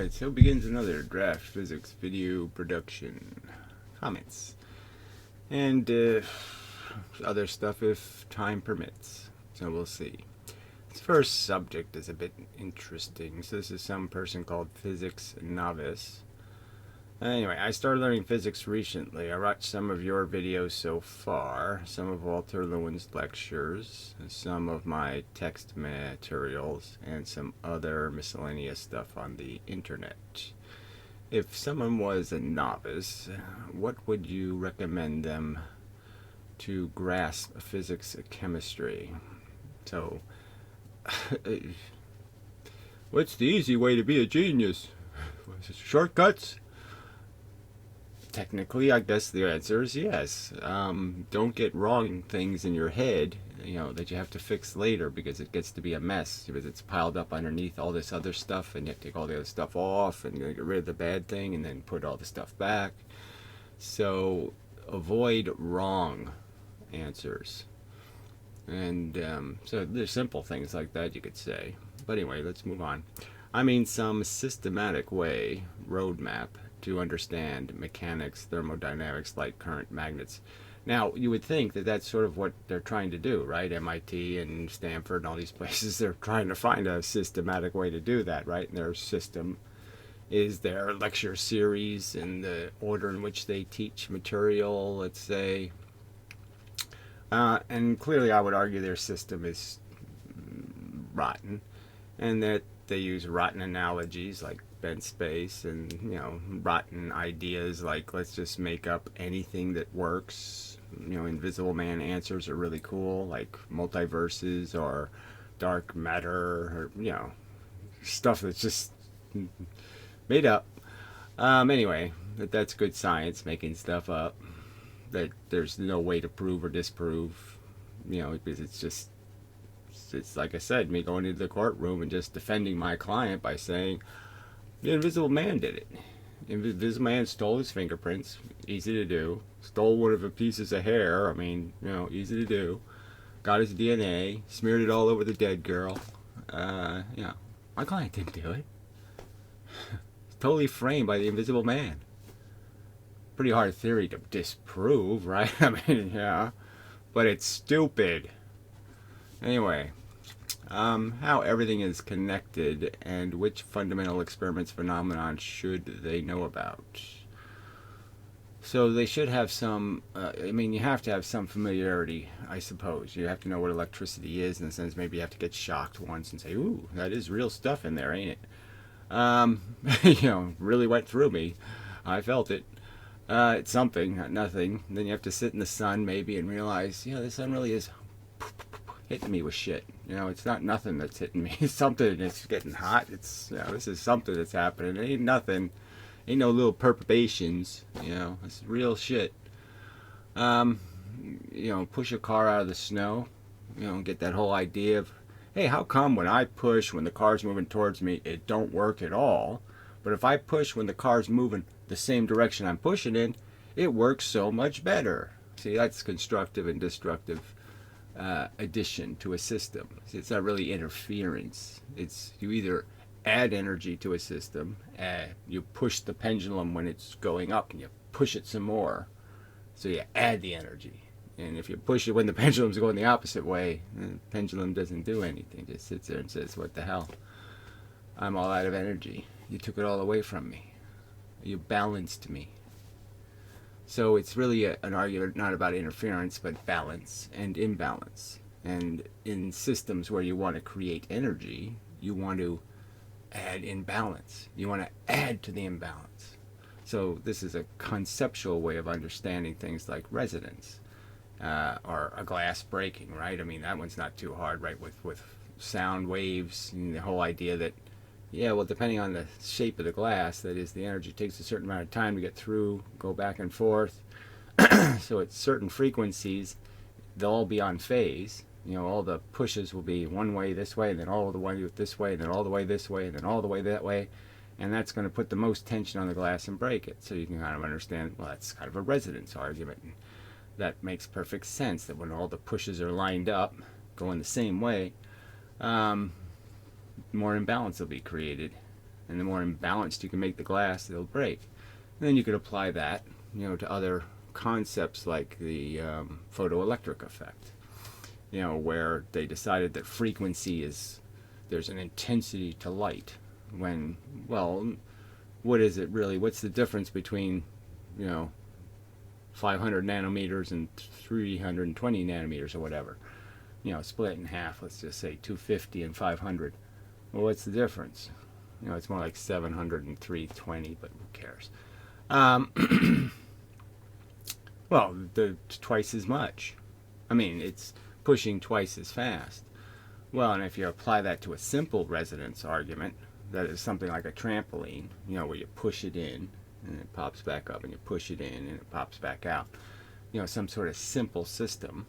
Alright, so begins another draft physics video production. Comments. And other stuff if time permits. So we'll see. This first subject is a bit interesting. So this is some person called Physics Novice. Anyway, I started learning physics recently. I watched some of your videos so far, some of Walter Lewin's lectures, some of my text materials, and some other miscellaneous stuff on the internet. If someone was a novice, what would you recommend them to grasp physics chemistry? So, what's the easy way to be a genius? Shortcuts? Technically, I guess the answer is yes. Don't get wrong things in your head, that you have to fix later because it gets to be a mess because it's piled up underneath all this other stuff, and you have to take all the other stuff off and get rid of the bad thing and then put all the stuff back. So avoid wrong answers. And so there's simple things like that you could say. But anyway, let's move on. I mean some systematic way, roadmap, to understand mechanics, thermodynamics, light current, magnets. Now, you would think that that's sort of what they're trying to do, right? MIT and Stanford and all these places, they're trying to find a systematic way to do that, right? And their system is their lecture series and the order in which they teach material, let's say. And clearly I would argue their system is rotten, and that they use rotten analogies like bent space and rotten ideas like let's just make up anything that works. Invisible Man answers are really cool, like multiverses or dark matter, or stuff that's just made up. Anyway, that's good science, making stuff up that there's no way to prove or disprove, because it's like I said, me going into the courtroom and just defending my client by saying the Invisible Man did it. Invisible Man stole his fingerprints. Easy to do. Stole one of the pieces of hair. I mean, easy to do. Got his DNA. Smeared it all over the dead girl. My client didn't do it. Totally framed by the Invisible Man. Pretty hard theory to disprove, right? I mean, yeah. But it's stupid. Anyway. How everything is connected and which fundamental experiments phenomenon should they know about. So they should have some, you have to have some familiarity, I suppose. You have to know what electricity is, in the sense maybe you have to get shocked once and say, ooh, that is real stuff in there, ain't it? Really went through me. I felt it. It's something, not nothing. Then you have to sit in the sun maybe and realize, the sun really is hitting me with shit. It's not nothing that's hitting me. It's something that's getting hot. It's this is something that's happening. It ain't nothing. Ain't no little perturbations. It's real shit. Push a car out of the snow. Get that whole idea of, hey, how come when I push when the car's moving towards me, it don't work at all? But if I push when the car's moving the same direction I'm pushing in, it works so much better. See, that's constructive and destructive addition to a system. It's not really interference. It's you either add energy to a system, you push the pendulum when it's going up and you push it some more, so you add the energy. And if you push it when the pendulum's going the opposite way, the pendulum doesn't do anything. It just sits there and says, what the hell, I'm all out of energy, you took it all away from me, you balanced me. So it's really an argument not about interference, but balance and imbalance. And in systems where you want to create energy, you want to add imbalance. You want to add to the imbalance. So this is a conceptual way of understanding things like resonance or a glass breaking, right? I mean, that one's not too hard, right? With sound waves and the whole idea that, depending on the shape of the glass, that is, the energy takes a certain amount of time to get through, go back and forth. So at certain frequencies, they'll all be on phase. All the pushes will be one way this way, and then all the way this way, and then all the way this way, and then all the way that way. And that's going to put the most tension on the glass and break it. So you can kind of understand, well, that's kind of a resonance argument. And that makes perfect sense, that when all the pushes are lined up, going the same way, more imbalance will be created. And the more imbalanced you can make the glass, it'll break. And then you could apply that, to other concepts like the photoelectric effect, where they decided that there's an intensity to light. When, well, what is it really? What's the difference between, 500 nanometers and 320 nanometers or whatever? Split in half, let's just say 250 and 500. Well, what's the difference? It's more like 700 and 320, but who cares? Well, twice as much. I mean, it's pushing twice as fast. Well, and if you apply that to a simple resonance argument, that is something like a trampoline, where you push it in and it pops back up, and you push it in and it pops back out. Some sort of simple system.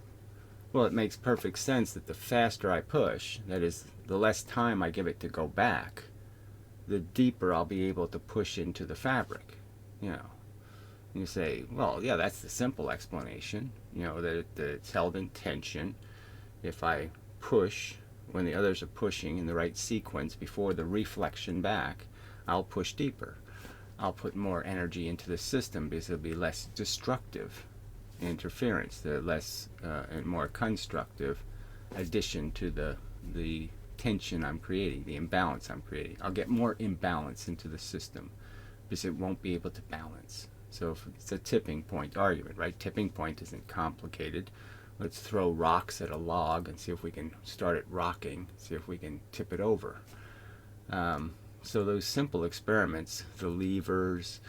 Well, it makes perfect sense that the faster I push, that is, the less time I give it to go back, the deeper I'll be able to push into the fabric. You say, well, yeah, that's the simple explanation, that it's held in tension. If I push when the others are pushing in the right sequence before the reflection back, I'll push deeper. I'll put more energy into the system because it'll be less destructive interference, the less and more constructive addition to the tension I'm creating, the imbalance I'm creating. I'll get more imbalance into the system because it won't be able to balance. So if it's a tipping point argument, right? Tipping point isn't complicated. Let's throw rocks at a log and see if we can start it rocking, see if we can tip it over. So those simple experiments, the levers,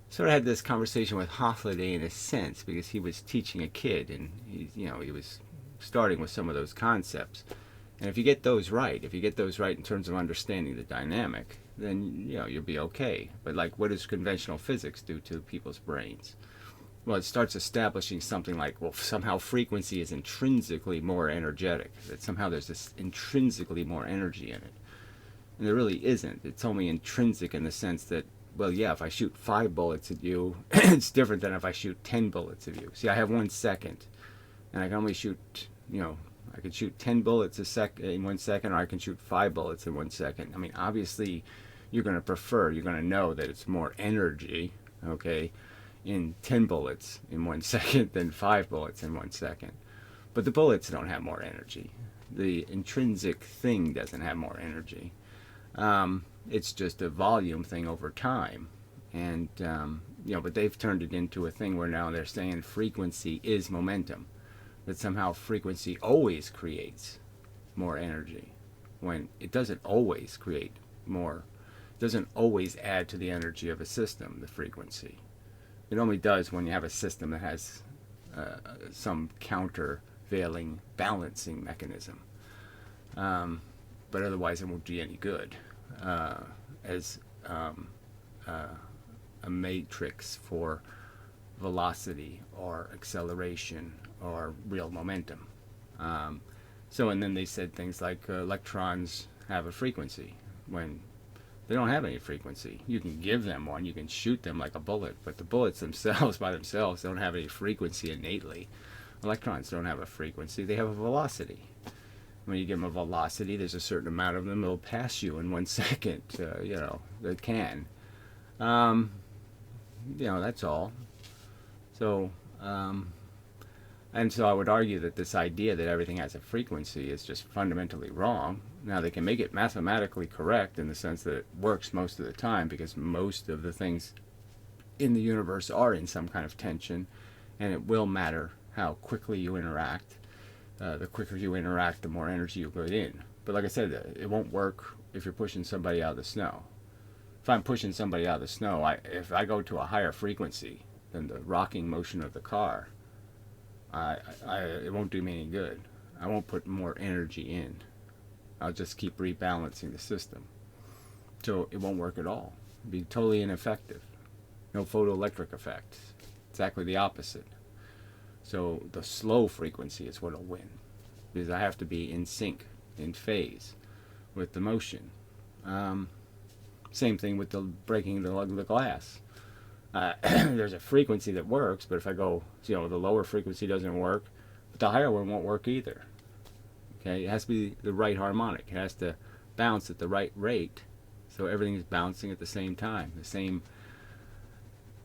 sort of had this conversation with Hofladay in a sense, because he was teaching a kid, and he was starting with some of those concepts. And if you get those right, in terms of understanding the dynamic, then you'll be okay. But like, what does conventional physics do to people's brains? Well, it starts establishing something like, well, somehow frequency is intrinsically more energetic, that somehow there's this intrinsically more energy in it. And there really isn't. It's only intrinsic in the sense that, well, yeah, if I shoot 5 bullets at you, it's different than if I shoot 10 bullets at you. See, I have 1 second, and I can only shoot, I can shoot 10 bullets in 1 second, or I can shoot 5 bullets in 1 second. I mean, obviously, you're going to know that it's more energy, okay, in 10 bullets in 1 second than 5 bullets in 1 second. But the bullets don't have more energy. The intrinsic thing doesn't have more energy. It's just a volume thing over time. And, but they've turned it into a thing where now they're saying frequency is momentum. That somehow frequency always creates more energy, when it doesn't always create more. It doesn't always add to the energy of a system, the frequency. It only does when you have a system that has some countervailing balancing mechanism. But otherwise it won't do any good as a matrix for velocity or acceleration or real momentum. And then they said things like electrons have a frequency when they don't have any frequency. You can give them one, you can shoot them like a bullet, but the bullets themselves by themselves don't have any frequency innately. Electrons don't have a frequency, they have a velocity. When you give them a velocity, there's a certain amount of them that will pass you in 1 second, that can. That's all. So, and so I would argue that this idea that everything has a frequency is just fundamentally wrong. Now, they can make it mathematically correct in the sense that it works most of the time, because most of the things in the universe are in some kind of tension, and it will matter how quickly you interact. The quicker you interact, the more energy you put in. But like I said, it won't work if you're pushing somebody out of the snow. If I'm pushing somebody out of the snow, if I go to a higher frequency than the rocking motion of the car, it won't do me any good. I won't put more energy in. I'll just keep rebalancing the system. So it won't work at all. It'll be totally ineffective. No photoelectric effect. Exactly the opposite. So the slow frequency is what will win, because I have to be in sync, in phase with the motion. Same thing with the breaking the glass. There's a frequency that works, but if I go, the lower frequency doesn't work, but the higher one won't work either. Okay, it has to be the right harmonic. It has to bounce at the right rate So everything is bouncing at the same time. The same,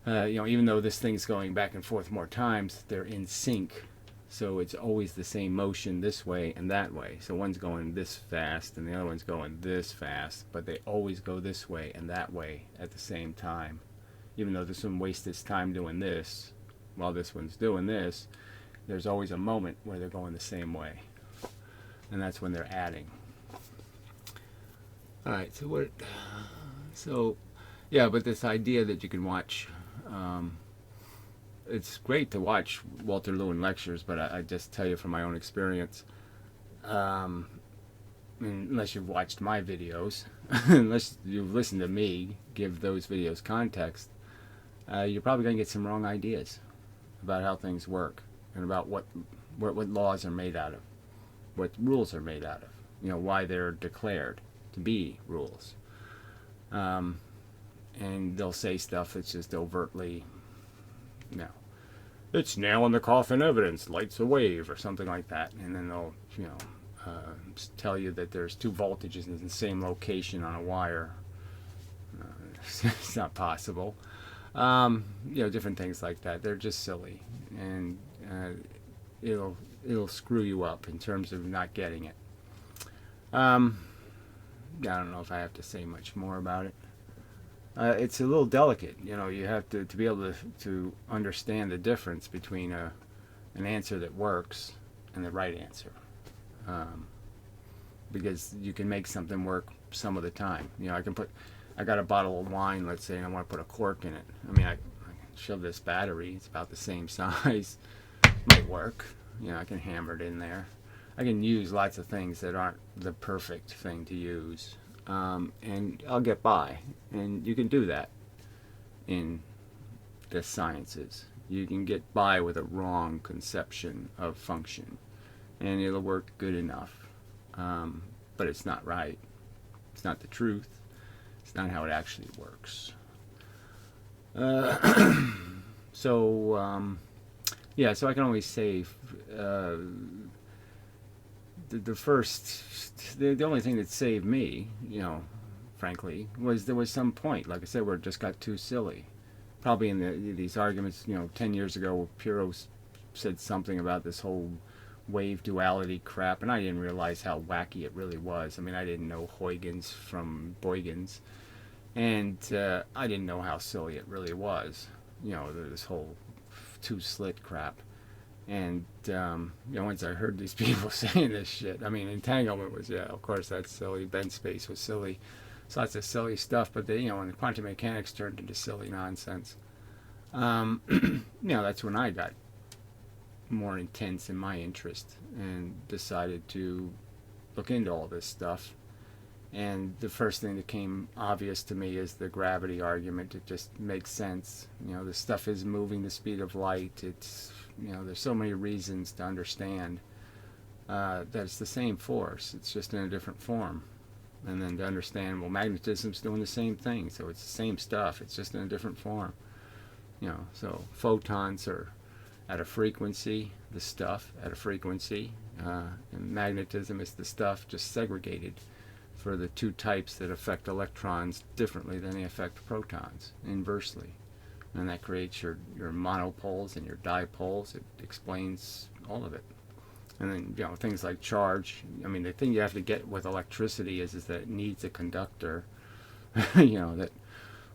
even though this thing's going back and forth more times, they're in sync. So it's always the same motion this way and that way. So one's going this fast and the other one's going this fast, but they always go this way and that way at the same time. Even though this one wastes its time doing this while this one's doing this, there's always a moment where they're going the same way. And that's when they're adding. Alright, but this idea that you can watch, it's great to watch Walter Lewin lectures, but I just tell you from my own experience, unless you've watched my videos, unless you've listened to me give those videos context, you're probably going to get some wrong ideas about how things work and about what laws are made out of, what rules are made out of, why they're declared to be rules. And they'll say stuff that's just overtly, it's nail in the coffin evidence, lights a wave, or something like that. And then they'll, tell you that there's 2 voltages in the same location on a wire. It's not possible. Different things like that. They're just silly, and it'll screw you up in terms of not getting it. I don't know if I have to say much more about it. It's a little delicate, you have to be able to understand the difference between an answer that works and the right answer. Because you can make something work some of the time. I got a bottle of wine, let's say, and I want to put a cork in it. I can shove this battery, it's about the same size. Might work. I can hammer it in there. I can use lots of things that aren't the perfect thing to use. And I'll get by. And you can do that in the sciences. You can get by with a wrong conception of function, and it'll work good enough. But it's not right. It's not the truth. It's not how it actually works. So I can only say the only thing that saved me, frankly, was there was some point, like I said, where it just got too silly. Probably in these arguments, 10 years ago, Piro said something about this whole wave duality crap, and I didn't realize how wacky it really was. I didn't know Huygens from Huygens, and I didn't know how silly it really was. This whole two-slit crap. And once I heard these people saying this shit, entanglement was, of course that's silly. Bent space was silly. So lots of silly stuff, but when the quantum mechanics turned into silly nonsense, that's when I got more intense in my interest and decided to look into all this stuff. And the first thing that came obvious to me is the gravity argument. It just makes sense. The stuff is moving the speed of light. It's, there's so many reasons to understand that it's the same force. It's just in a different form. And then to understand, well, magnetism's doing the same thing. So it's the same stuff. It's just in a different form. So photons are at a frequency, the stuff at a frequency. And magnetism is the stuff just segregated for the 2 types that affect electrons differently than they affect protons, inversely. And that creates your monopoles and your dipoles. It explains all of it. And then, things like charge. The thing you have to get with electricity is that it needs a conductor. That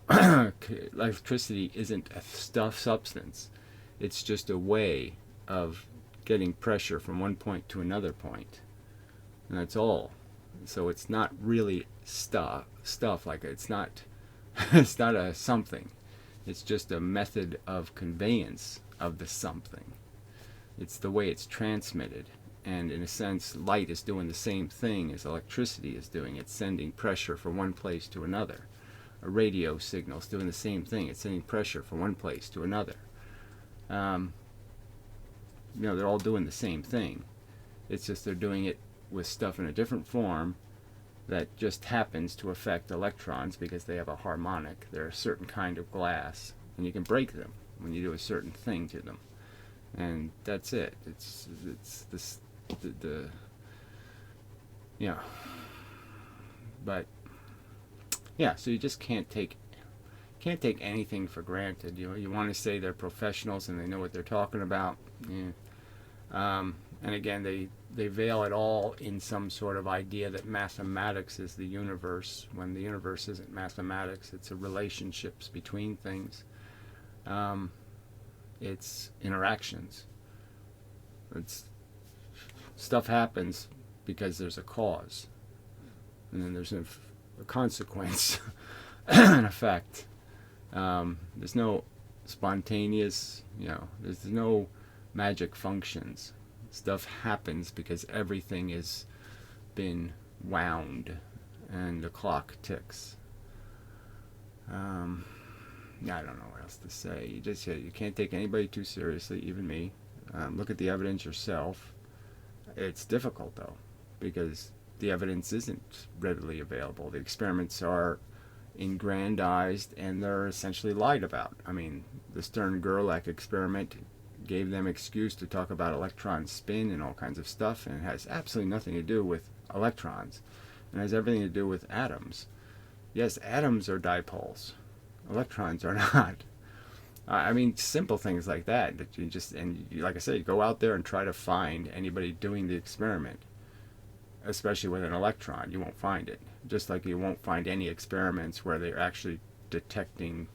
electricity isn't a substance. It's just a way of getting pressure from one point to another point. And that's all. So it's not really stuff like it's not it's not a something. It's just a method of conveyance of the something. It's the way it's transmitted. And in a sense, light is doing the same thing as electricity is doing. It's sending pressure from one place to another. A radio signal is doing the same thing. It's sending pressure from one place to another. They're all doing the same thing. It's just they're doing it with stuff in a different form that just happens to affect electrons because they have a harmonic. They're a certain kind of glass, and you can break them when you do a certain thing to them. And that's it. It's this but Yeah, so you just can't take anything for granted. You want to say they're professionals and they know what they're talking about. Yeah. And again, they veil it all in some sort of idea that mathematics is the universe, when the universe isn't mathematics. It's a relationships between things. It's interactions. It's stuff happens because there's a cause, and then there's a consequence, an effect. There's no spontaneous, there's no magic functions. Stuff happens because everything has been wound and the clock ticks. I don't know what else to say. You can't take anybody too seriously, even me. Look at the evidence yourself. It's difficult though, because the evidence isn't readily available. The experiments are aggrandized and they're essentially lied about. I mean, the Stern-Gerlach experiment gave them excuse to talk about electron spin and all kinds of stuff, and it has absolutely nothing to do with electrons. It has everything to do with atoms. Yes, atoms are dipoles. Electrons are not. I mean, simple things like that like I said, you go out there and try to find anybody doing the experiment, especially with an electron. You won't find it. Just like you won't find any experiments where they're actually detecting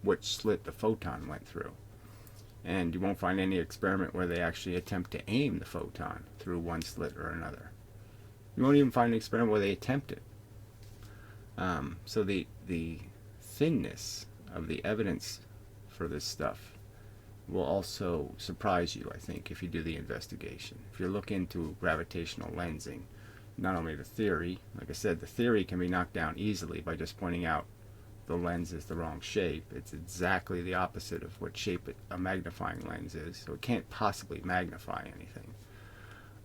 which slit the photon went through. And you won't find any experiment where they actually attempt to aim the photon through one slit or another. You won't even find an experiment where they attempt it. So the thinness of the evidence for this stuff will also surprise you, I think, if you do the investigation. If you look into gravitational lensing, not only the theory, like I said, the theory can be knocked down easily by just pointing out the lens is the wrong shape. It's exactly the opposite of what shape a magnifying lens is, so it can't possibly magnify anything.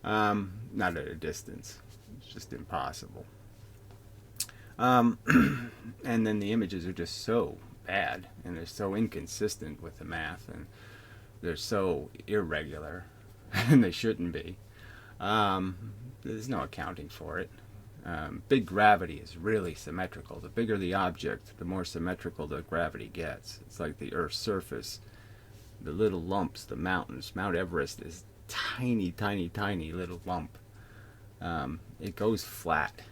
Not at a distance. It's just impossible. And then the images are just so bad, and they're so inconsistent with the math, and they're so irregular, and they shouldn't be. There's no accounting for it. Big gravity is really symmetrical. The bigger the object, the more symmetrical the gravity gets. It's like the Earth's surface. The little lumps, the mountains. Mount Everest is tiny, tiny, tiny little lump. It goes flat.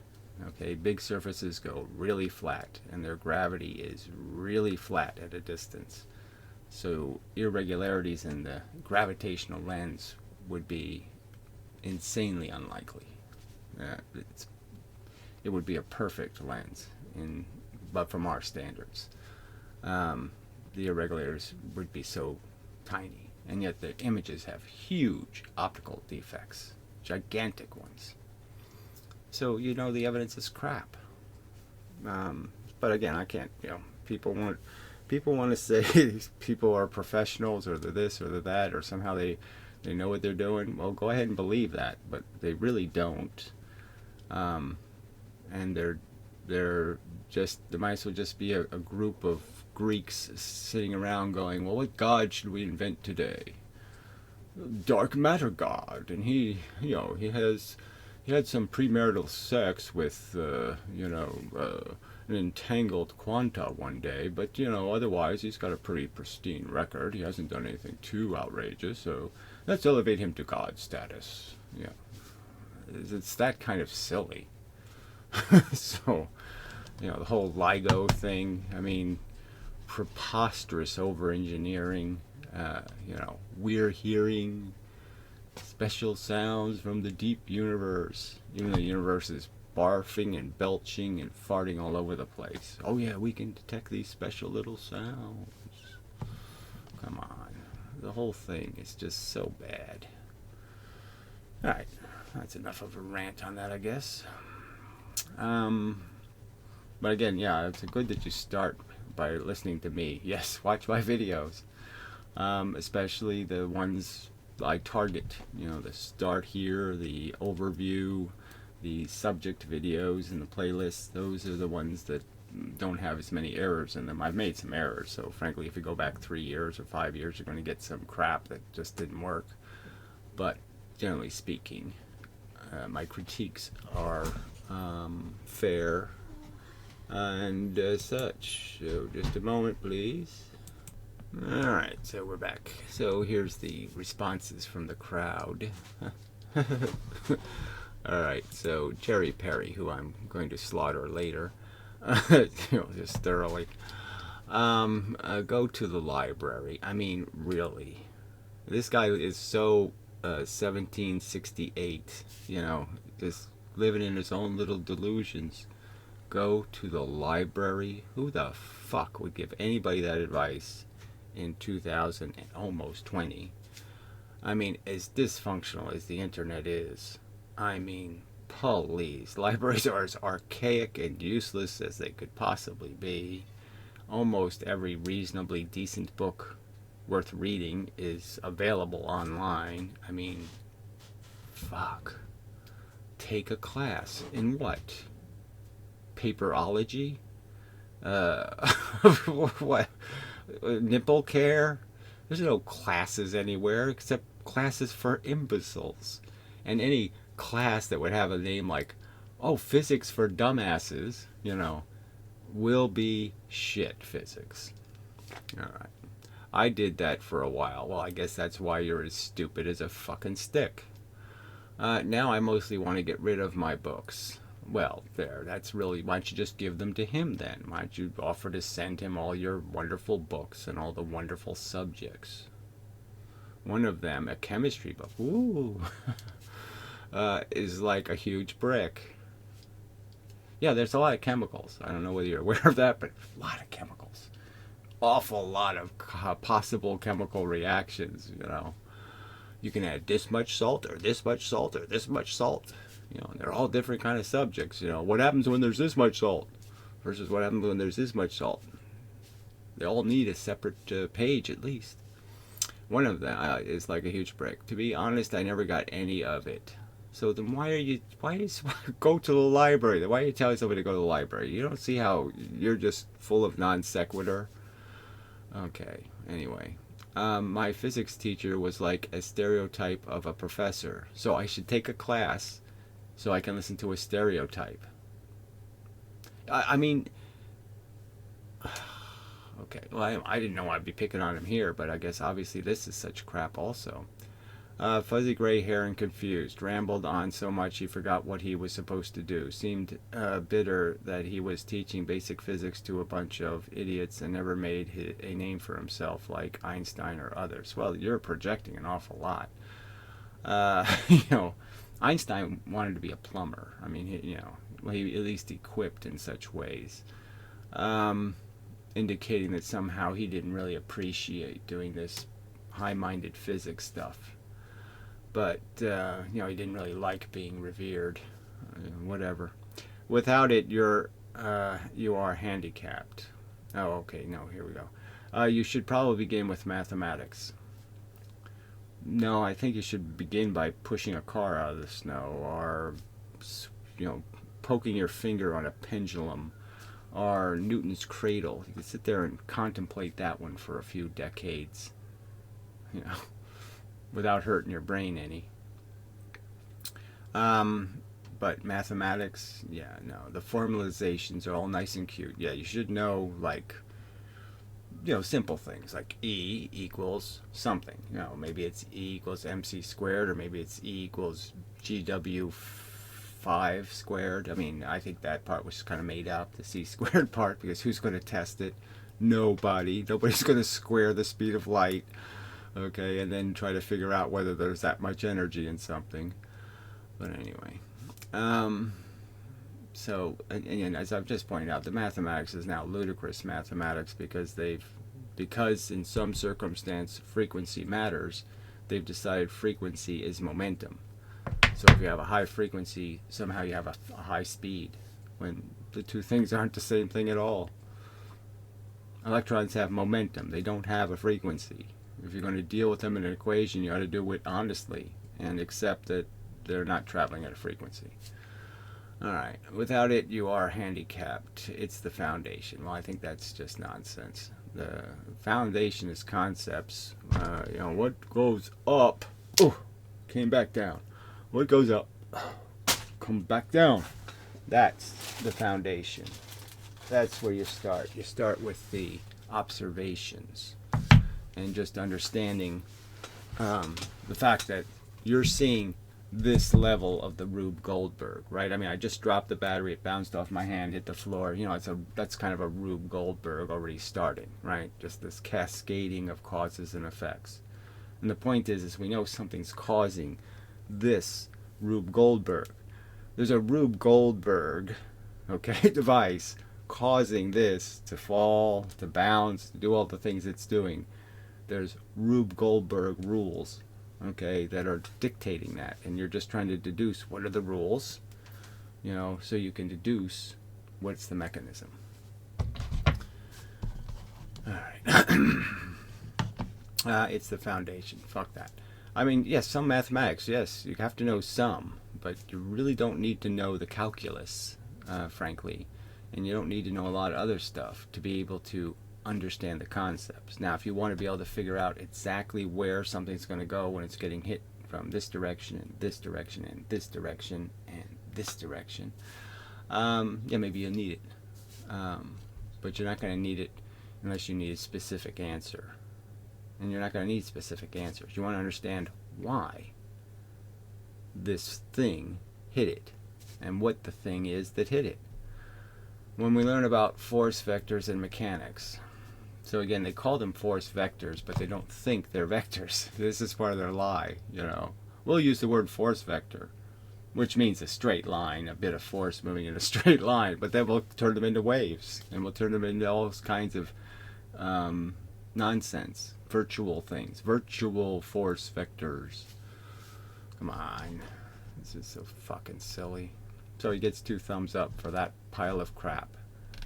Okay, big surfaces go really flat, and their gravity is really flat at a distance. So irregularities in the gravitational lens would be insanely unlikely. It would be a perfect lens, but from our standards. The irregularities would be so tiny, and yet the images have huge optical defects, gigantic ones. So the evidence is crap. But again, I can't. People want to say people are professionals, or they're this or they're that, or somehow they know what they're doing. Well, go ahead and believe that, but they really don't. And they're just, they might as well just be a group of Greeks sitting around going, well, what god should we invent today? Dark matter god, and he had some premarital sex with an entangled quanta one day, but otherwise he's got a pretty pristine record. He hasn't done anything too outrageous, so let's elevate him to god status. It's that kind of silly. So the whole LIGO thing, I mean, preposterous over engineering. We're hearing special sounds from the deep universe, even though the universe is barfing and belching and farting all over the place. Oh yeah, we can detect these special little sounds. Come on. The whole thing is just so bad. Alright, that's enough of a rant on that, I guess. But again, yeah, it's good that you start by listening to me. Yes, watch my videos. Especially the ones I target, the start here, the overview, the subject videos, and the playlists. Those are the ones that don't have as many errors in them. I've made some errors, so frankly, if you go back 3 years or 5 years, you're going to get some crap that just didn't work. But generally speaking, my critiques are fair and such. So just a moment, please. Alright, so we're back. So here's the responses from the crowd. Alright, so Jerry Perry, who I'm going to slaughter later, just thoroughly. Go to the library. I mean, really. This guy is so 1768, just living in his own little delusions. Go to the library? Who the fuck would give anybody that advice in 2020? I mean, as dysfunctional as the internet is, I mean, please. Libraries are as archaic and useless as they could possibly be. Almost every reasonably decent book worth reading is available online. I mean, fuck. Take a class in what? Paperology? What? Nipple care? There's no classes anywhere except classes for imbeciles. And any class that would have a name like, oh, physics for dumbasses, will be shit physics. Alright. I did that for a while. Well, I guess that's why you're as stupid as a fucking stick. Now I mostly want to get rid of my books. Well, there, that's really, why don't you just give them to him then? Why don't you offer to send him all your wonderful books and all the wonderful subjects? One of them, a chemistry book, ooh, is like a huge brick. Yeah, there's a lot of chemicals. I don't know whether you're aware of that, but a lot of chemicals. Awful lot of possible chemical reactions, You can add this much salt or this much salt or this much salt. They're all different kind of subjects. What happens when there's this much salt versus what happens when there's this much salt. They all need a separate page at least. One of them is like a huge brick. To be honest, I never got any of it. So then why go to the library? Why are you telling somebody to go to the library? You don't see how you're just full of non sequitur? Okay, anyway. My physics teacher was like a stereotype of a professor. So I should take a class so I can listen to a stereotype. I mean... Okay, well, I didn't know I'd be picking on him here, but I guess obviously this is such crap also. Fuzzy gray hair and confused. Rambled on so much he forgot what he was supposed to do. Seemed bitter that he was teaching basic physics to a bunch of idiots and never made a name for himself like Einstein or others. Well, you're projecting an awful lot. Einstein wanted to be a plumber. I mean, he at least equipped in such ways. Indicating that somehow he didn't really appreciate doing this high-minded physics stuff. But, he didn't really like being revered. Whatever. Without it, you are handicapped. Oh, okay, no, here we go. You should probably begin with mathematics. No, I think you should begin by pushing a car out of the snow, or, poking your finger on a pendulum, or Newton's cradle. You can sit there and contemplate that one for a few decades, without hurting your brain any. But mathematics, yeah, no. The formalizations are all nice and cute. Yeah, you should know, like, simple things like E equals something. Maybe it's E equals MC squared, or maybe it's E equals GW 5 squared. I mean, I think that part was kind of made up, the C squared part, because who's going to test it? Nobody. Nobody's going to square the speed of light, okay, and then try to figure out whether there's that much energy in something. But anyway, so, and as I've just pointed out, the mathematics is now ludicrous mathematics because in some circumstance frequency matters, they've decided frequency is momentum. So if you have a high frequency, somehow you have a high speed, when the two things aren't the same thing at all. Electrons have momentum. They don't have a frequency. If you're going to deal with them in an equation, you ought to do it honestly and accept that they're not traveling at a frequency. Alright, without it, you are handicapped. It's the foundation. Well, I think that's just nonsense. The foundation is concepts. What goes up, came back down. What goes up, come back down. That's the foundation. that's where you start. You start with the observations and just understanding the fact that you're seeing this level of the Rube Goldberg, right? I mean, I just dropped the battery, it bounced off my hand, hit the floor. You know, that's kind of a Rube Goldberg already starting, right? Just this cascading of causes and effects. And the point is we know something's causing this Rube Goldberg. There's a Rube Goldberg, okay, device causing this to fall, to bounce, to do all the things it's doing. There's Rube Goldberg rules, okay, that are dictating that, and you're just trying to deduce what are the rules, you know, so you can deduce what's the mechanism. All right. It's the foundation. Fuck that. I mean, yes, some mathematics, yes, you have to know some, but you really don't need to know the calculus, frankly, and you don't need to know a lot of other stuff to be able to understand the concepts. Now, if you want to be able to figure out exactly where something's going to go when it's getting hit from this direction and this direction and this direction and this direction, yeah, maybe you'll need it. But you're not going to need it unless you need a specific answer. And you're not going to need specific answers. You want to understand why this thing hit it and what the thing is that hit it. When we learn about force vectors and mechanics, so again, they call them force vectors, but they don't think they're vectors. This is part of their lie, you know. We'll use the word force vector, which means a straight line, a bit of force moving in a straight line, but then we'll turn them into waves, and we'll turn them into all kinds of nonsense, virtual things, virtual force vectors. Come on, this is so fucking silly. So he gets 2 thumbs up for that pile of crap.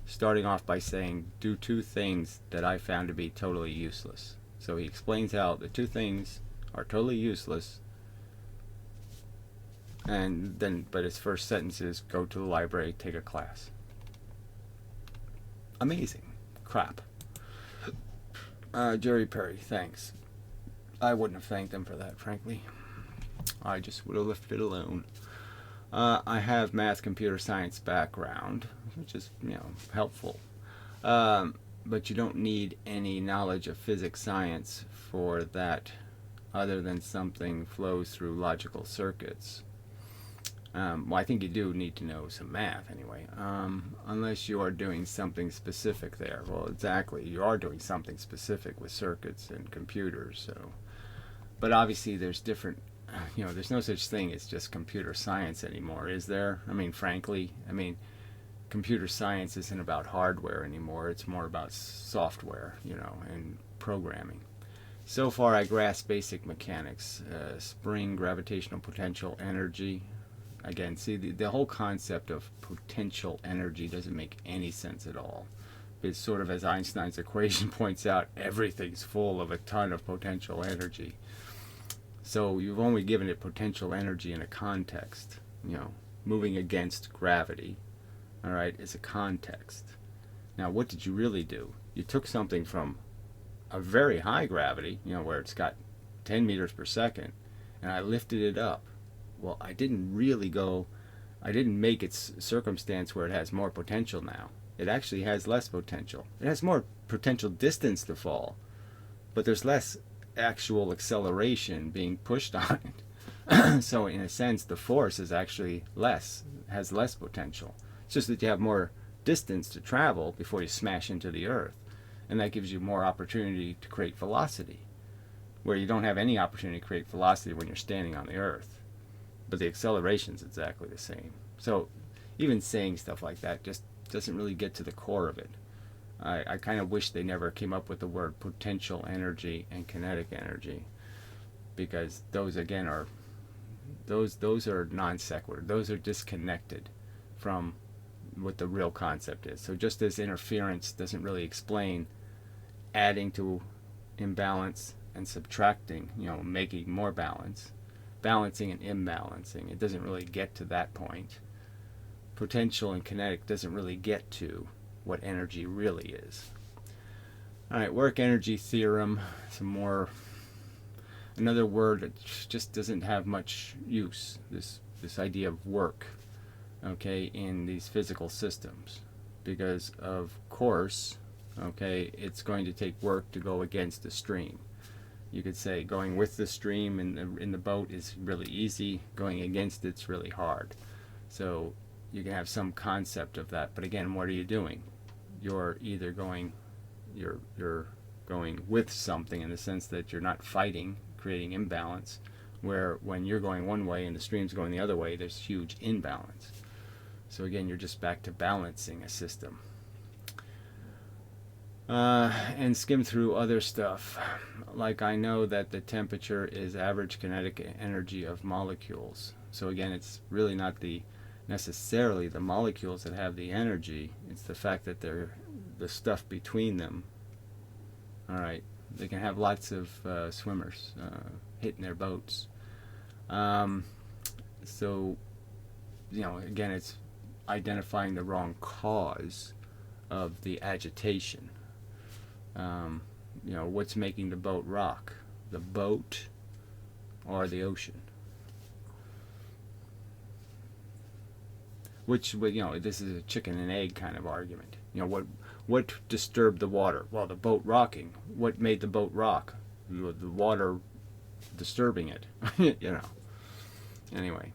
Starting off by saying, do 2 things that I found to be totally useless. So he explains how the 2 things are totally useless. And then, but his first sentence is, go to the library, take a class. Amazing. Crap. Jerry Perry, thanks. I wouldn't have thanked him for that, frankly. I just would have left it alone. I have math computer science background, which is, you know, helpful. But you don't need any knowledge of physics science for that other than something flows through logical circuits. Well, I think you do need to know some math anyway, unless you are doing something specific there. Well, exactly, you are doing something specific with circuits and computers. So, but obviously there's different, you know, there's no such thing as just computer science anymore, is there? I mean, frankly, computer science isn't about hardware anymore. It's more about software, you know, and programming. So far, I grasp basic mechanics, spring, gravitational potential, energy. Again, see, the whole concept of potential energy doesn't make any sense at all. It's sort of, as Einstein's equation points out, everything's full of a ton of potential energy. So you've only given it potential energy in a context, you know, moving against gravity, all right, is a context. Now, what did you really do? You took something from a very high gravity, you know, where it's got 10 meters per second, and I lifted it up. Well, I didn't make its circumstance where it has more potential now. It actually has less potential. It has more potential distance to fall, but there's less actual acceleration being pushed on it. So in a sense, the force is actually has less potential. It's just that you have more distance to travel before you smash into the earth, and that gives you more opportunity to create velocity, where you don't have any opportunity to create velocity when you're standing on the earth. But the acceleration is exactly the same. So even saying stuff like that just doesn't really get to the core of it. I kind of wish they never came up with the word potential energy and kinetic energy, because those again are those are non sequitur. Those are disconnected from what the real concept is. So just as interference doesn't really explain adding to imbalance and subtracting, you know, making more balance, balancing and imbalancing, it doesn't really get to that point. Potential and kinetic doesn't really get to what energy really is. All right, work energy theorem, another word that just doesn't have much use, this idea of work, okay, in these physical systems. because of course, okay, it's going to take work to go against the stream. You could say going with the stream in the boat is really easy, going against it's really hard. So you can have some concept of that, but again, what are you doing? You're either going you're going with something in the sense that you're not fighting, creating imbalance, where when you're going one way and the stream's going the other way, there's huge imbalance. So again, you're just back to balancing a system. And skim through other stuff. Like, I know that the temperature is average kinetic energy of molecules. So again, it's really not necessarily the molecules that have the energy. It's the fact that they're the stuff between them. All right, they can have lots of swimmers hitting their boats. So, again, it's identifying the wrong cause of the agitation. What's making the boat rock? The boat or the ocean? Which, this is a chicken and egg kind of argument. What disturbed the water? Well, the boat rocking. What made the boat rock? The water disturbing it. Anyway.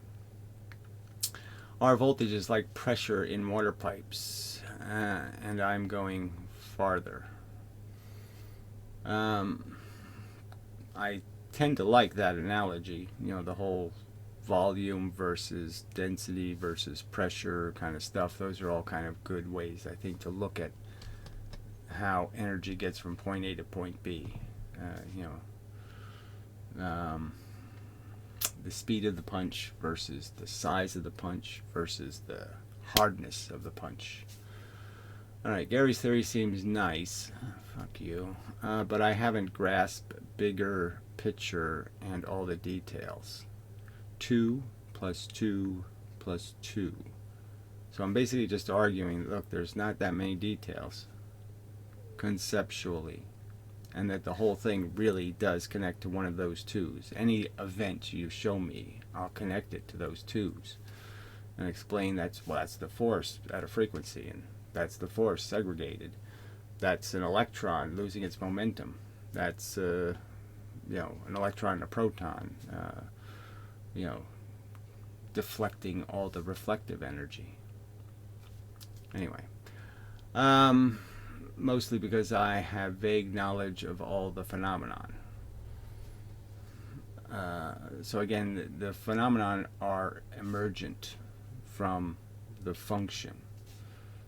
Our voltage is like pressure in water pipes. And I'm going farther. I tend to like that analogy. The whole volume versus density versus pressure kind of stuff. Those are all kind of good ways, I think, to look at how energy gets from point A to point B. The speed of the punch versus the size of the punch versus the hardness of the punch. Alright, Gary's theory seems nice. Fuck you. But I haven't grasped bigger picture and all the details. 2 plus 2 plus 2. So I'm basically just arguing, look, there's not that many details conceptually, and that the whole thing really does connect to one of those twos. Any event you show me, I'll connect it to those twos and explain that's the force at a frequency, and that's the force segregated. That's an electron losing its momentum. That's an electron and a proton deflecting all the reflective energy. Anyway, mostly because I have vague knowledge of all the phenomenon. So again, the phenomenon are emergent from the function.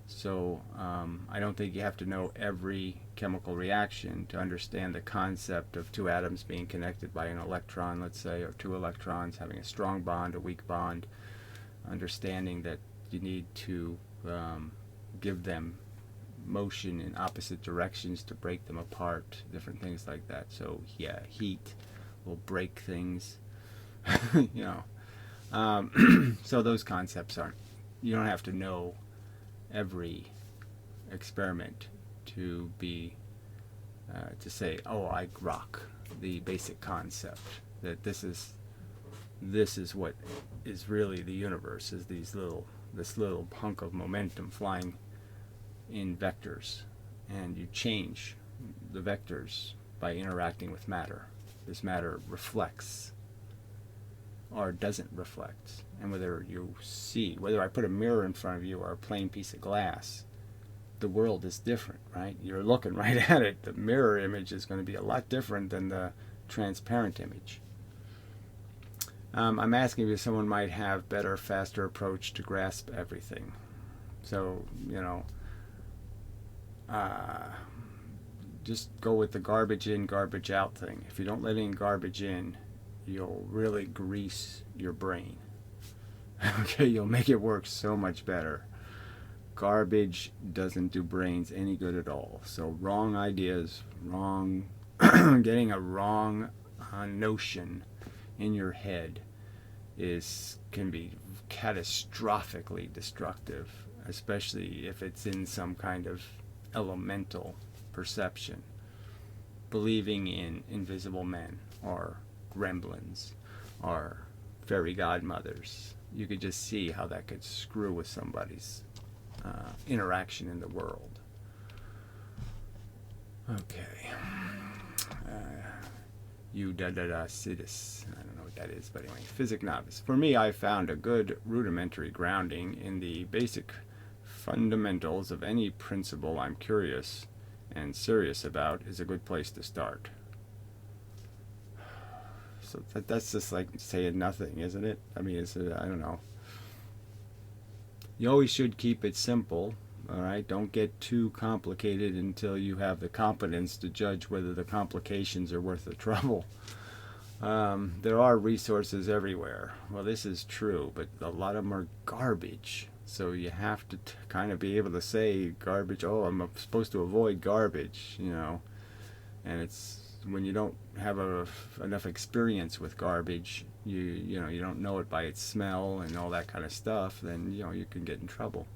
So I don't think you have to know every chemical reaction to understand the concept of two atoms being connected by an electron, let's say, or two electrons having a strong bond, a weak bond, understanding that you need to give them motion in opposite directions to break them apart, different things like that. So yeah, heat will break things. So those concepts you don't have to know every experiment to say, oh, I grok the basic concept that this is what is really the universe, is this little hunk of momentum flying in vectors, and you change the vectors by interacting with matter. This matter reflects or doesn't reflect, and whether I put a mirror in front of you or a plain piece of glass, the world is different, right? You're looking right at it. The mirror image is going to be a lot different than the transparent image. I'm asking if someone might have better, faster approach to grasp everything. So, just go with the garbage in, garbage out thing. If you don't let any garbage in, you'll really grease your brain. Okay, you'll make it work so much better. Garbage doesn't do brains any good at all. So wrong ideas, getting a wrong notion in your head can be catastrophically destructive, especially if it's in some kind of elemental perception. Believing in invisible men or gremlins or fairy godmothers. You could just see how that could screw with somebody's interaction in the world. Okay. Eudadacidus. I don't know what that is, but anyway, physic novice. For me, I found a good rudimentary grounding in the basic fundamentals of any principle I'm curious and serious about is a good place to start. So that's just like saying nothing, isn't it? I mean, I don't know. You always should keep it simple. All right, don't get too complicated until you have the competence to judge whether the complications are worth the trouble. There are resources everywhere. Well, this is true, but a lot of them are garbage. So you have to kind of be able to say garbage. Oh, I'm supposed to avoid garbage, you know. And it's when you don't have enough experience with garbage, you don't know it by its smell and all that kind of stuff. Then you can get in trouble.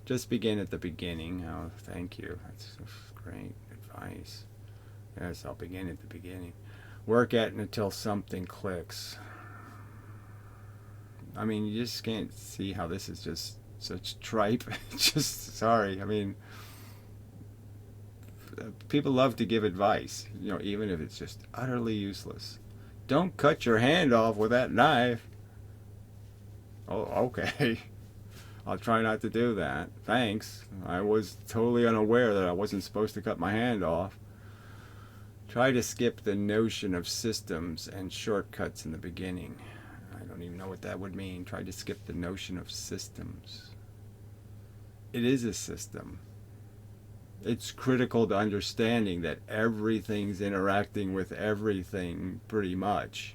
Just begin at the beginning. Oh, thank you. That's great advice. Yes, I'll begin at the beginning. Work at it until something clicks. I mean, you just can't see how this is just such tripe. Just sorry. I mean, people love to give advice, even if it's just utterly useless. Don't cut your hand off with that knife. Oh, okay. I'll try not to do that. Thanks. I was totally unaware that I wasn't supposed to cut my hand off. Try to skip the notion of systems and shortcuts in the beginning. I don't even know what that would mean. Try to skip the notion of systems. It is a system. It's critical to understanding that everything's interacting with everything pretty much.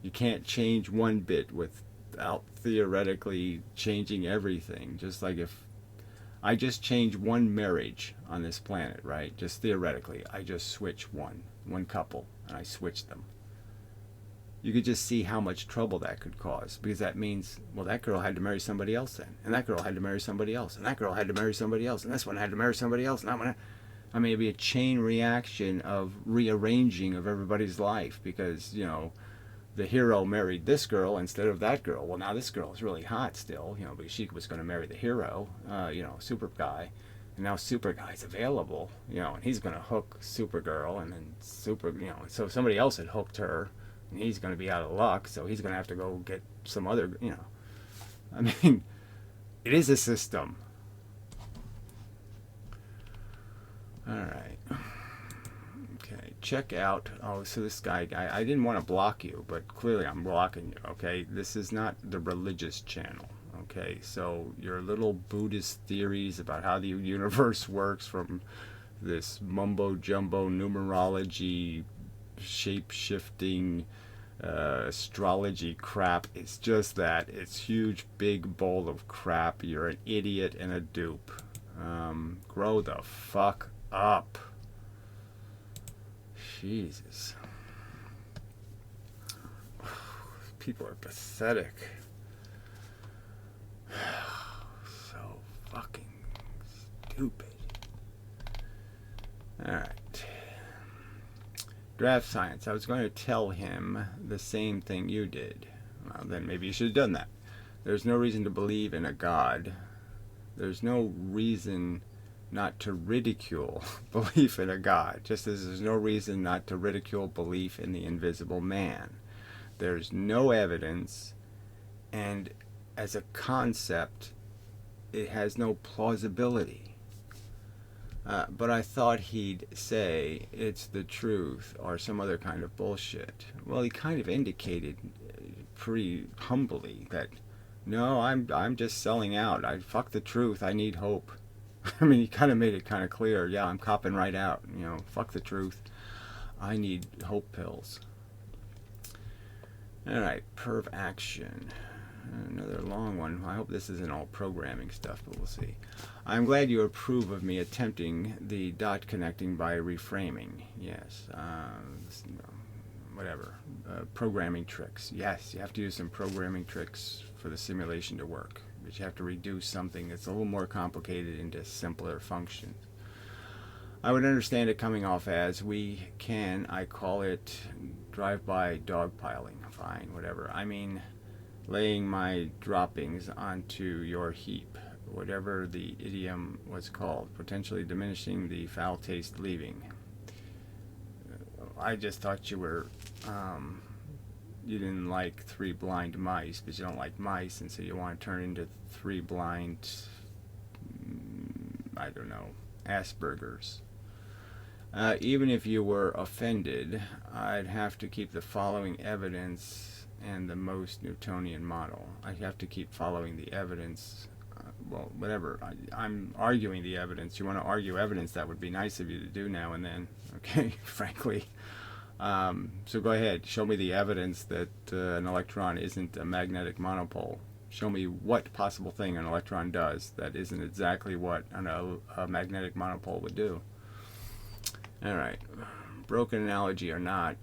You can't change one bit without theoretically changing everything. Just like if I just change one marriage on this planet, right? Just theoretically, I just switch one couple, and I switch them. You could just see how much trouble that could cause, because that means, well, that girl had to marry somebody else then, and that girl had to marry somebody else, and that girl had to marry somebody else, and this one had to marry somebody else, and that one. I mean, it'd be a chain reaction of rearranging of everybody's life, because the hero married this girl instead of that girl. Well, now this girl is really hot still, because she was going to marry the hero, super guy. And now super guy's available, and he's going to hook Supergirl, and then so somebody else had hooked her, and he's going to be out of luck, so he's going to have to go get some other, I mean, it is a system. All right. Okay, check out. Oh, so this guy, I didn't want to block you, but clearly I'm blocking you, okay? This is not the religious channel, okay? So your little Buddhist theories about how the universe works from this mumbo-jumbo numerology, shape-shifting, astrology crap, it's just that. It's huge, big bowl of crap. You're an idiot and a dupe. Grow the fuck up. Jesus. People are pathetic. So fucking stupid. Alright. DraftScience. I was going to tell him the same thing you did. Well, then maybe you should have done that. There's no reason to believe in a God. There's no reason not to ridicule belief in a God, just as there's no reason not to ridicule belief in the invisible man. There's no evidence, and as a concept, it has no plausibility. But I thought he'd say it's the truth or some other kind of bullshit. Well, he kind of indicated pretty humbly that, no, I'm just selling out. Fuck the truth. I need hope. I mean, he kind of made it kind of clear. Yeah, I'm copping right out. Fuck the truth. I need hope pills. All right, perv action. Another long one. I hope this isn't all programming stuff, but we'll see. I'm glad you approve of me attempting the dot connecting by reframing. Yes. Whatever. Programming tricks. Yes, you have to use some programming tricks for the simulation to work. But you have to reduce something that's a little more complicated into simpler functions. I would understand it coming off as I call it drive-by dogpiling. Fine, whatever. I mean, laying my droppings onto your heap. whatever the idiom was called, potentially diminishing the foul taste leaving. I just thought you were, you didn't like three blind mice, but you don't like mice, and so you want to turn into three blind, I don't know, Asperger's. Even if you were offended, I'd have to keep the following evidence and the most Newtonian model. I'd have to keep following the evidence. Well, whatever. I'm arguing the evidence. You want to argue evidence, that would be nice of you to do now and then, okay, frankly. So go ahead. Show me the evidence that an electron isn't a magnetic monopole. Show me what possible thing an electron does that isn't exactly what a magnetic monopole would do. Alright, broken analogy or not,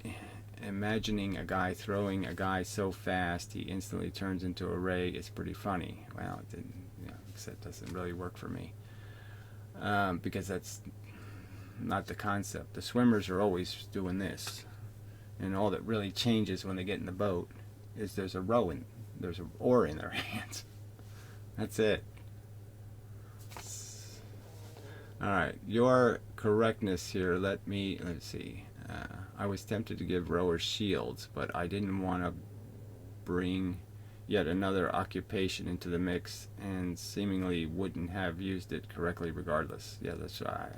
imagining a guy throwing a guy so fast he instantly turns into a ray is pretty funny. Well, it didn't, except it doesn't really work for me. Because that's not the concept. The swimmers are always doing this. And all that really changes when they get in the boat is there's an oar in their hands. That's it. Alright, your correctness here, let's see. I was tempted to give rowers shields, but I didn't want to bring yet another occupation into the mix, and seemingly wouldn't have used it correctly regardless. Yeah, that's right.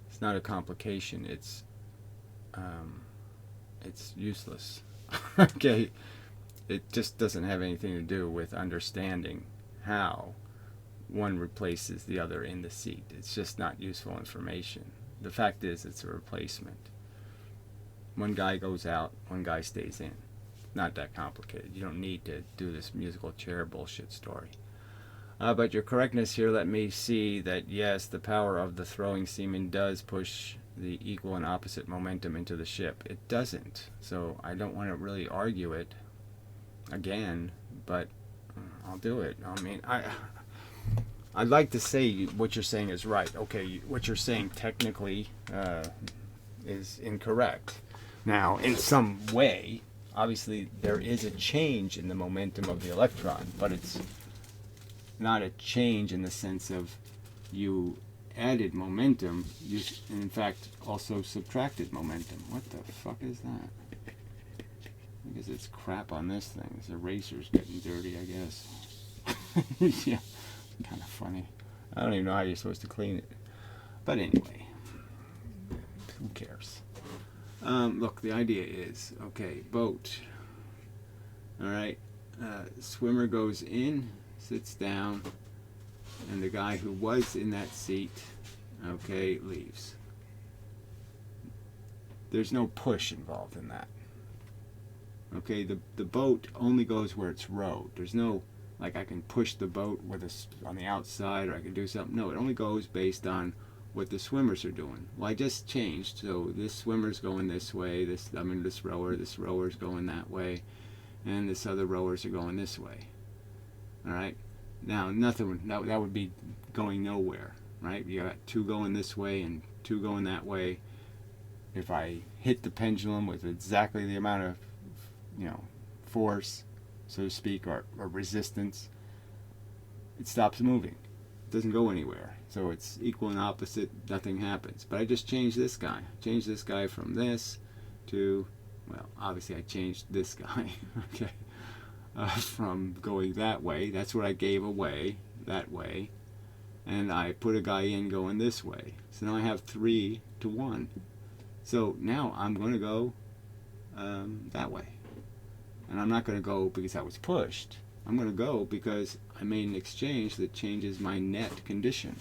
It's not a complication, it's useless. Okay, it just doesn't have anything to do with understanding how one replaces the other in the seat. It's just not useful information. The fact is, it's a replacement. One guy goes out, one guy stays in. Not that complicated. You don't need to do this musical chair bullshit story. But your correctness here, let me see that yes, the power of the throwing semen does push the equal and opposite momentum into the ship. It doesn't. So I don't want to really argue it again, but I'll do it. I mean, I'd like to say what you're saying is right. Okay, what you're saying technically is incorrect. Now, in some way, obviously there is a change in the momentum of the electron, but it's not a change in the sense of you added momentum, you in fact also subtracted momentum. What the fuck is that? I guess it's crap on this thing. This eraser's getting dirty, I guess. Yeah. Kind of funny. I don't even know how you're supposed to clean it. But anyway, who cares? Look, the idea is, okay, boat. Alright, swimmer goes in, sits down, and the guy who was in that seat, okay, leaves. There's no push involved in that. Okay, the boat only goes where it's rowed. There's no like I can push the boat with on the outside, or I can do something. No, it only goes based on what the swimmers are doing. Well, I just changed, so this swimmer's going this way, this rower's going that way, and this other rowers are going this way. All right. Now, that would be going nowhere, right? You got two going this way and two going that way. If I hit the pendulum with exactly the amount of, force, so to speak, or resistance, it stops moving. It doesn't go anywhere. So it's equal and opposite, nothing happens. But I just changed this guy. Changed this guy from this to, well, obviously I changed this guy, okay, from going that way. That's what I gave away, that way. And I put a guy in going this way. So now I have 3 to 1. So now I'm going to go that way. And I'm not going to go because I was pushed. I'm going to go because I made an exchange that changes my net condition.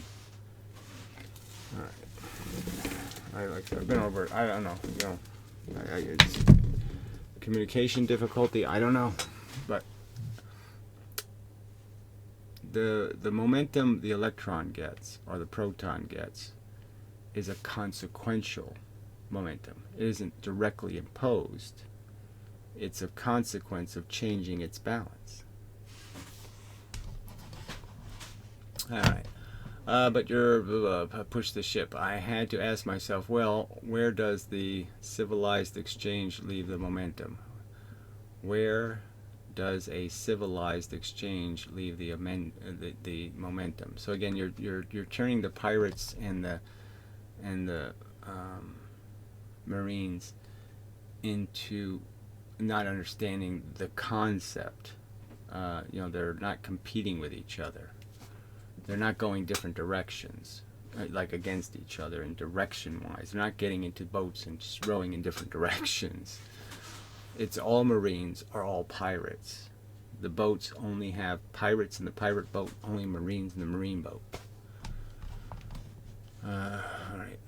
Alright. I've been over it. I don't know. It's communication difficulty. I don't know. But the momentum the electron gets, or the proton gets, is a consequential momentum. It isn't directly imposed. It's a consequence of changing its balance. Alright. But you're push the ship. I had to ask myself, well, where does the civilized exchange leave the momentum? Where does a civilized exchange leave the momentum? So again, you're turning the pirates and the Marines into not understanding the concept. They're not competing with each other. They're not going different directions, like against each other in direction-wise. They're not getting into boats and just rowing in different directions. It's all Marines are all pirates. The boats only have pirates in the pirate boat, only Marines in the Marine boat. Alright.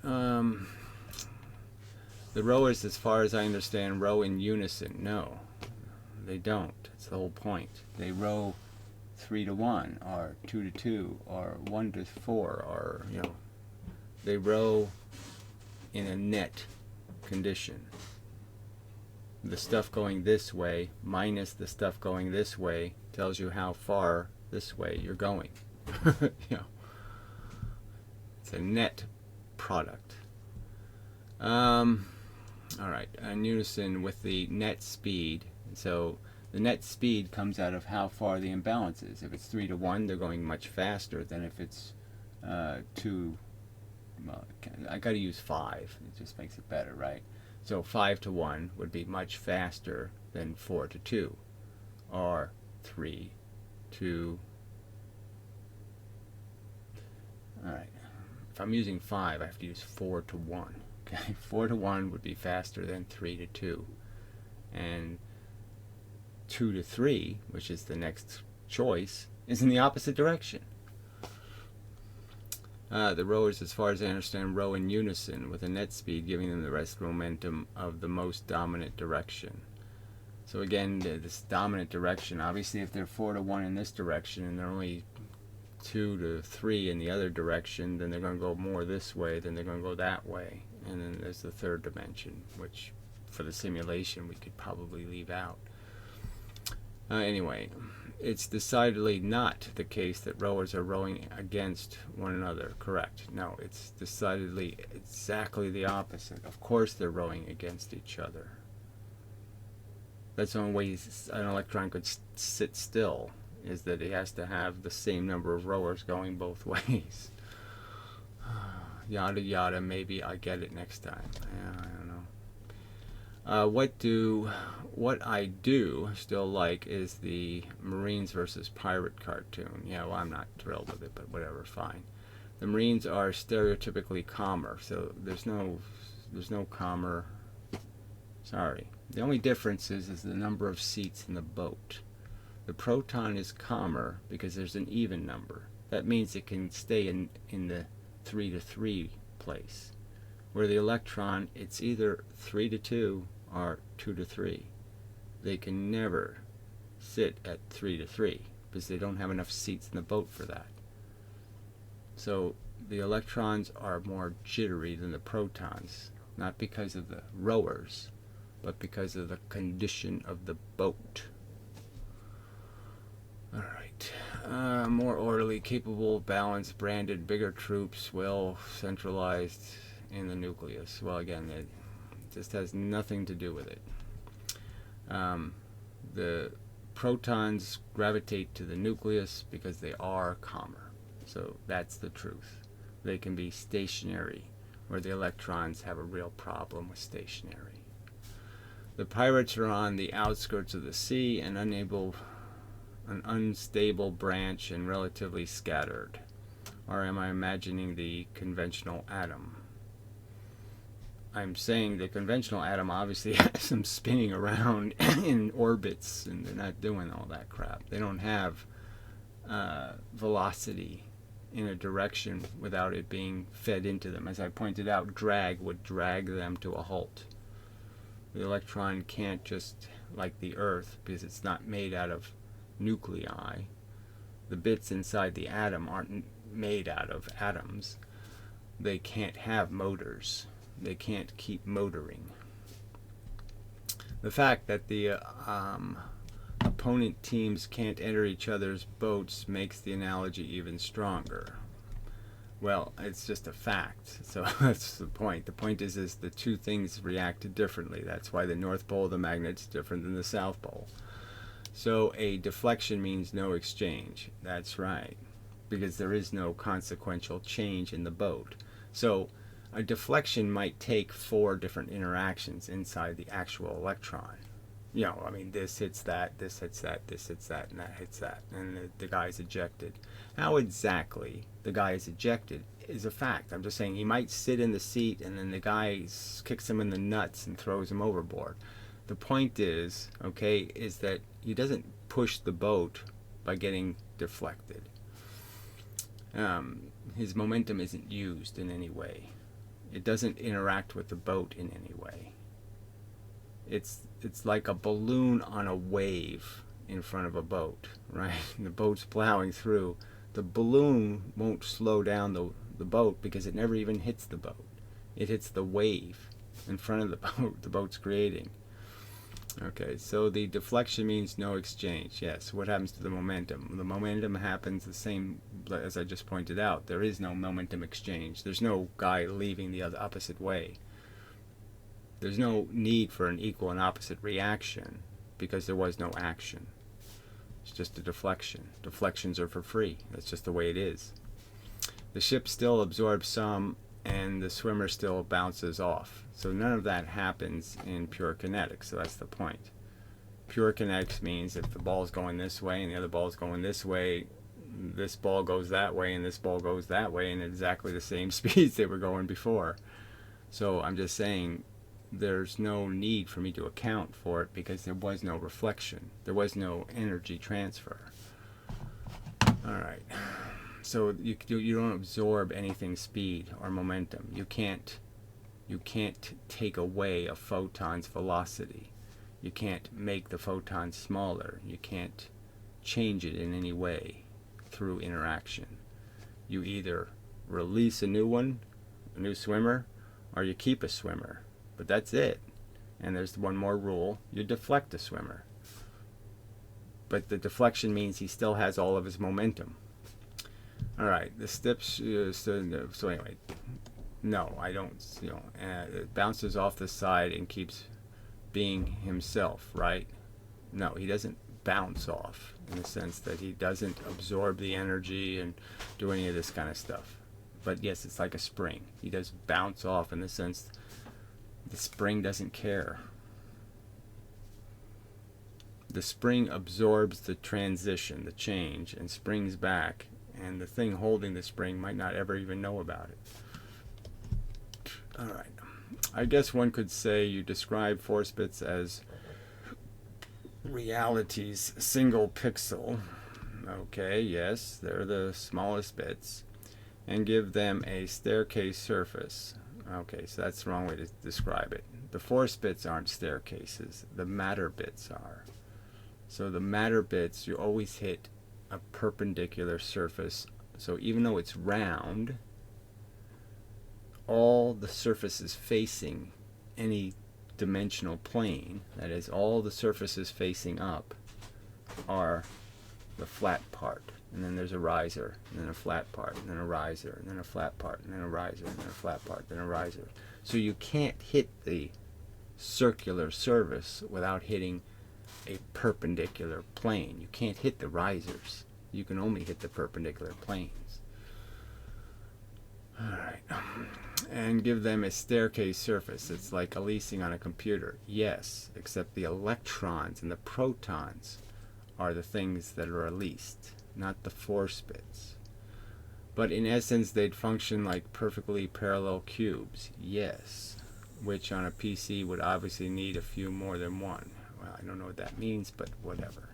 The rowers, as far as I understand, row in unison. No, they don't. That's the whole point. They row 3-to-1, or 2-to-2, or 1-to-4, or, they row in a net condition. The stuff going this way minus the stuff going this way tells you how far this way you're going. It's a net product. Alright, in unison with the net speed. So the net speed comes out of how far the imbalance is. If it's 3-to-1, they're going much faster than if it's 2. Well, I got to use 5. It just makes it better, right? So 5-to-1 would be much faster than 4-to-2, or 3-to. Alright, if I'm using 5, I have to use 4-to-1. Okay, 4-to-1 would be faster than 3-to-2, and 2-to-3, which is the next choice, is in the opposite direction. The rowers, as far as I understand, row in unison with a net speed giving them the rest momentum of the most dominant direction. So again, this dominant direction, obviously if they're 4-to-1 in this direction and they're only 2-to-3 in the other direction, then they're going to go more this way, then they're going to go that way. And then there's the third dimension, which for the simulation we could probably leave out. Anyway, it's decidedly not the case that rowers are rowing against one another. Correct. No, it's decidedly exactly the opposite. Of course they're rowing against each other. That's the only way an electron could sit still, is that it has to have the same number of rowers going both ways. Yada yada, maybe I get it next time. Yeah, I don't know. What I do still like is the Marines versus Pirate cartoon. Yeah, well, I'm not thrilled with it, but whatever, fine. The Marines are stereotypically calmer, so there's no calmer. Sorry. The only difference is the number of seats in the boat. The proton is calmer because there's an even number. That means it can stay in the 3-to-3 place. Where the electron, it's either 3-to-2 or 2-to-3. They can never sit at 3-to-3 because they don't have enough seats in the boat for that. So the electrons are more jittery than the protons, not because of the rowers, but because of the condition of the boat. Alright. More orderly, capable, balanced, branded, bigger troops, well centralized in the nucleus. Well, again, it just has nothing to do with it. The protons gravitate to the nucleus because they are calmer. So that's the truth. They can be stationary, where the electrons have a real problem with stationary. The pirates are on the outskirts of the sea and an unstable branch and relatively scattered. Or am I imagining the conventional atom? I'm saying the conventional atom obviously has them spinning around in orbits, and they're not doing all that crap. They don't have velocity in a direction without it being fed into them. As I pointed out, drag would drag them to a halt. The electron can't just, like the Earth, because it's not made out of nuclei. The bits inside the atom aren't made out of atoms. They can't have motors. They can't keep motoring. The fact that the opponent teams can't enter each other's boats makes the analogy even stronger. Well, it's just a fact. So that's the point. The point is the two things react differently. That's why the North Pole of the magnet's different than the South Pole. So a deflection means no exchange. That's right. Because there is no consequential change in the boat. So a deflection might take 4 different interactions inside the actual electron. You know, I mean, this hits that, this hits that, this hits that, and that hits that, and the guy's ejected. How exactly the guy is ejected is a fact. I'm just saying he might sit in the seat and then the guy kicks him in the nuts and throws him overboard. The point is, okay, is that he doesn't push the boat by getting deflected. His momentum isn't used in any way. It doesn't interact with the boat in any way. It's like a balloon on a wave in front of a boat, right? The boat's plowing through. The balloon won't slow down the boat because it never even hits the boat. It hits the wave in front of the boat the boat's creating. Okay, so the deflection means no exchange. Yes, what happens to the momentum? The momentum happens the same as I just pointed out. There is no momentum exchange. There's no guy leaving the other opposite way. There's no need for an equal and opposite reaction because there was no action. It's just a deflection. Deflections are for free. That's just the way it is. The ship still absorbs some and the swimmer still bounces off. So none of that happens in pure kinetics. So that's the point. Pure kinetics means if the ball's going this way and the other ball's going this way, this ball goes that way and this ball goes that way in exactly the same speeds they were going before. So I'm just saying there's no need for me to account for it because there was no reflection. There was no energy transfer. All right. So you don't absorb anything speed or momentum. You can't take away a photon's velocity. You can't make the photon smaller. You can't change it in any way through interaction. You either release a new one, a new swimmer, or you keep a swimmer. But that's it. And there's one more rule. You deflect a swimmer. But the deflection means he still has all of his momentum. All right, the steps. So anyway, no, I don't. It bounces off the side and keeps being himself, right? No, he doesn't bounce off in the sense that he doesn't absorb the energy and do any of this kind of stuff. But yes, it's like a spring. He does bounce off in the sense the spring doesn't care. The spring absorbs the transition, the change, and springs back. And the thing holding the spring might not ever even know about it. All right. I guess one could say you describe force bits as reality's single pixel. Okay, yes, they're the smallest bits. And give them a staircase surface. Okay, so that's the wrong way to describe it. The force bits aren't staircases. The matter bits are. So the matter bits, you always hit a perpendicular surface. So even though it's round, all the surfaces facing any dimensional plane, that is, all the surfaces facing up, are the flat part. And then there's a riser, and then a flat part, and then a riser, and then a flat part, and then a riser, and then a flat part, then a riser. So you can't hit the circular surface without hitting a perpendicular plane. You can't hit the risers. You can only hit the perpendicular planes. Alright. And give them a staircase surface. It's like a leasing on a computer. Yes, except the electrons and the protons are the things that are released, not the force bits. But in essence, they'd function like perfectly parallel cubes. Yes. Which on a PC would obviously need a few more than one. Well, I don't know what that means, but whatever.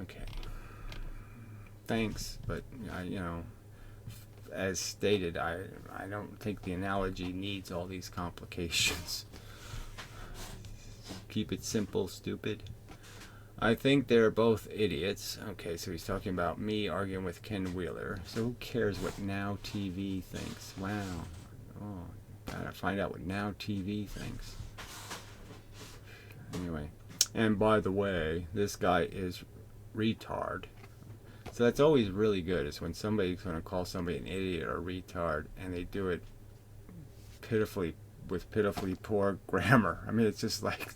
Okay. Thanks, but as stated, I don't think the analogy needs all these complications. Keep it simple, stupid. I think they're both idiots. Okay, so he's talking about me arguing with Ken Wheeler. So who cares what Now TV thinks? Wow. Oh, gotta find out what Now TV thinks. Anyway, and by the way, this guy is retard. So that's always really good, is when somebody's going to call somebody an idiot or a retard, and they do it pitifully, with pitifully poor grammar. I mean, it's just like,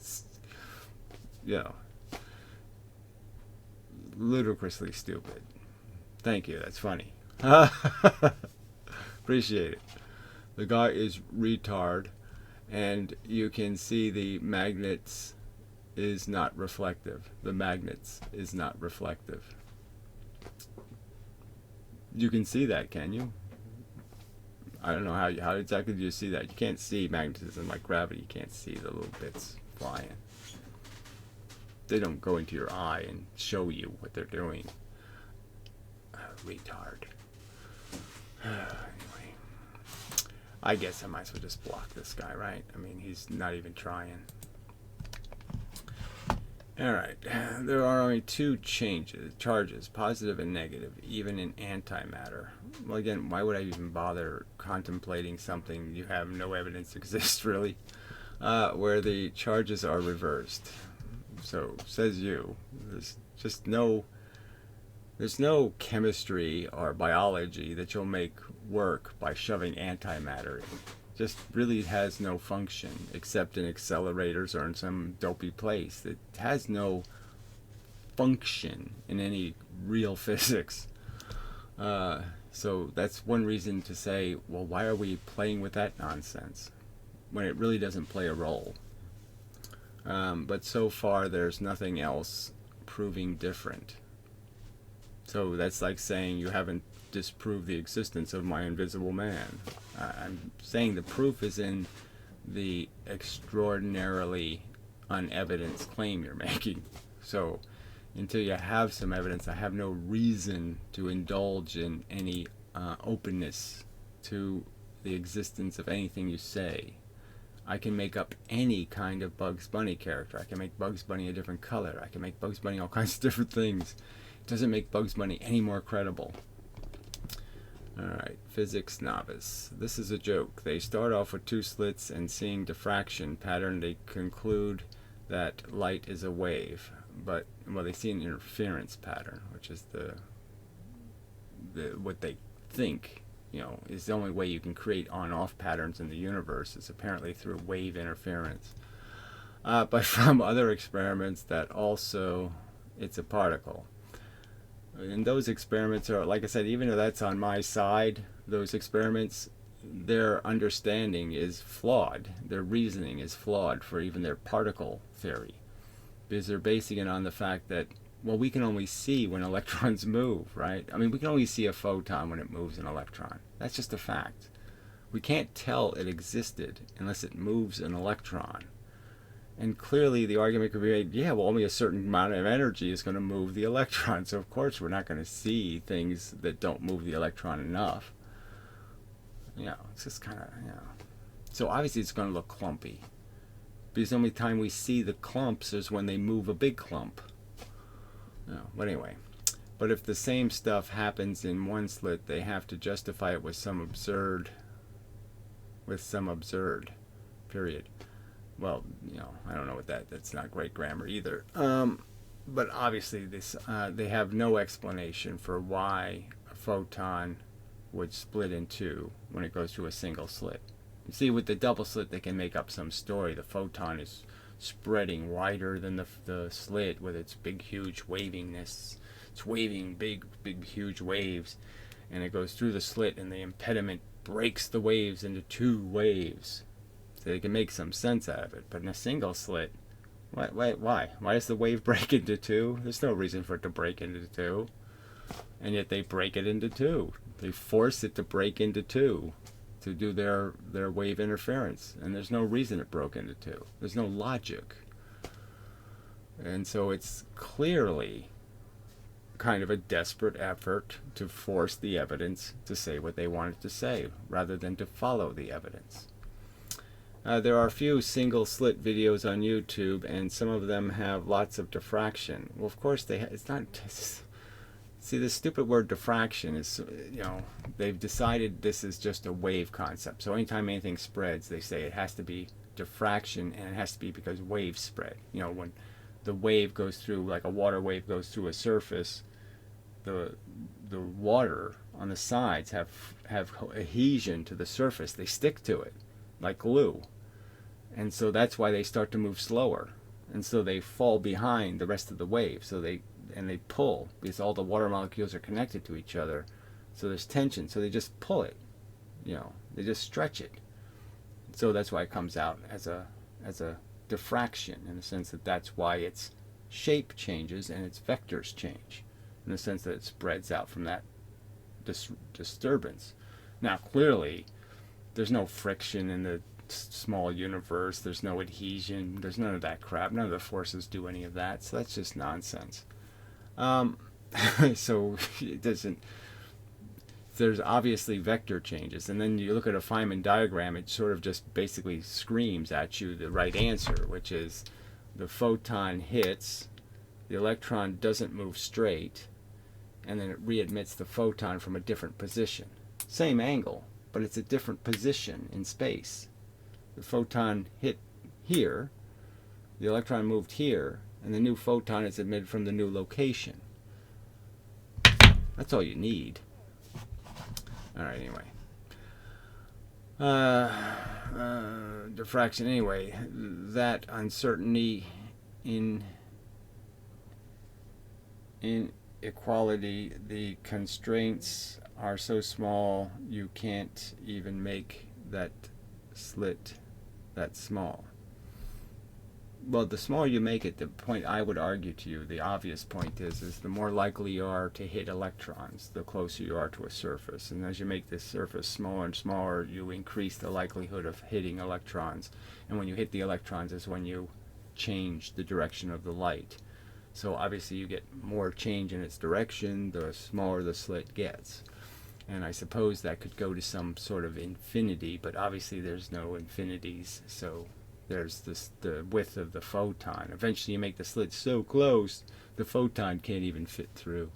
ludicrously stupid. Thank you, that's funny. Appreciate it. The guy is retard, and you can see the magnets is not reflective. The magnets is not reflective. You can see that, can you? I don't know how exactly do you see that. You can't see magnetism like gravity. You can't see the little bits flying. They don't go into your eye and show you what they're doing. Retard. Anyway, I guess I might as well just block this guy, right? I mean, he's not even trying. Alright, there are only two charges, positive and negative, even in antimatter. Well, again, why would I even bother contemplating something you have no evidence exists, really? Where the charges are reversed. So, says you, there's no chemistry or biology that you'll make work by shoving antimatter in. Just really has no function except in accelerators or in some dopey place. It has no function in any real physics. So that's one reason to say, well, why are we playing with that nonsense when it really doesn't play a role? But so far there's nothing else proving different. So that's like saying you haven't disproved the existence of my invisible man. I'm saying the proof is in the extraordinarily unevidenced claim you're making. So until you have some evidence, I have no reason to indulge in any openness to the existence of anything you say. I can make up any kind of Bugs Bunny character. I can make Bugs Bunny a different color. I can make Bugs Bunny all kinds of different things. It doesn't make Bugs Bunny any more credible. Alright, physics novice. This is a joke. They start off with two slits and seeing diffraction pattern, they conclude that light is a wave. But, well, they see an interference pattern, which is the what they think, you know, is the only way you can create on-off patterns in the universe is apparently through wave interference. But from other experiments that also it's a particle. And those experiments are, like I said, even though that's on my side, those experiments, their understanding is flawed. Their reasoning is flawed for even their particle theory. Because they're basing it on the fact that, well, we can only see when electrons move, right? I mean, we can only see a photon when it moves an electron. That's just a fact. We can't tell it existed unless it moves an electron. And clearly the argument could be made, yeah, well, only a certain amount of energy is going to move the electron. So, of course, we're not going to see things that don't move the electron enough. You know, it's just kind of, you know. So, obviously, it's going to look clumpy. Because the only time we see the clumps is when they move a big clump. You know, but anyway. But if the same stuff happens in one slit, they have to justify it with some absurd period. Well, you know, I don't know what that's not great grammar either. But obviously they have no explanation for why a photon would split in two when it goes through a single slit. You see, with the double slit, they can make up some story. The photon is spreading wider than the slit with its big, huge wavingness. It's waving big, huge waves. And it goes through the slit, and the impediment breaks the waves into two waves. So they can make some sense out of it. But in a single slit, why? Why does the wave break into two? There's no reason for it to break into two. And yet they break it into two. They force it to break into two to do their wave interference. And there's no reason it broke into two. There's no logic. And so it's clearly kind of a desperate effort to force the evidence to say what they want it to say, rather than to follow the evidence. There are a few single slit videos on YouTube, and some of them have lots of diffraction. Well, of course, it's not. See, the stupid word diffraction is, you know, they've decided this is just a wave concept. So anytime anything spreads, they say it has to be diffraction, and it has to be because waves spread. You know, when the wave goes through, like a water wave goes through a surface, the water on the sides have adhesion to the surface. They stick to it like glue. And so that's why they start to move slower. And so they fall behind the rest of the wave. So and they pull because all the water molecules are connected to each other. So there's tension. So they just pull it. They just stretch it. So that's why it comes out as a diffraction, in the sense that that's why its shape changes and its vectors change, in the sense that it spreads out from that disturbance. Now, clearly, there's no friction in the small universe. There's no adhesion. There's none of that crap. None of the forces do any of that. So that's just nonsense. So it doesn't. There's obviously vector changes, and then you look at a Feynman diagram, it sort of just basically screams at you the right answer, which is the photon hits, the electron doesn't move straight, and then it readmits the photon from a different position. Same angle, but it's a different position in space. The photon hit here, the electron moved here, and the new photon is emitted from the new location. That's all you need. Alright, anyway. Diffraction, anyway. That uncertainty in inequality, the constraints are so small you can't even make that slit that small. Well, the smaller you make it, the point I would argue to you, the obvious point is the more likely you are to hit electrons, the closer you are to a surface. And as you make this surface smaller and smaller, you increase the likelihood of hitting electrons. And when you hit the electrons is when you change the direction of the light. So obviously you get more change in its direction, the smaller the slit gets. And I suppose that could go to some sort of infinity, but obviously there's no infinities, so there's the width of the photon. Eventually you make the slit so close the photon can't even fit through.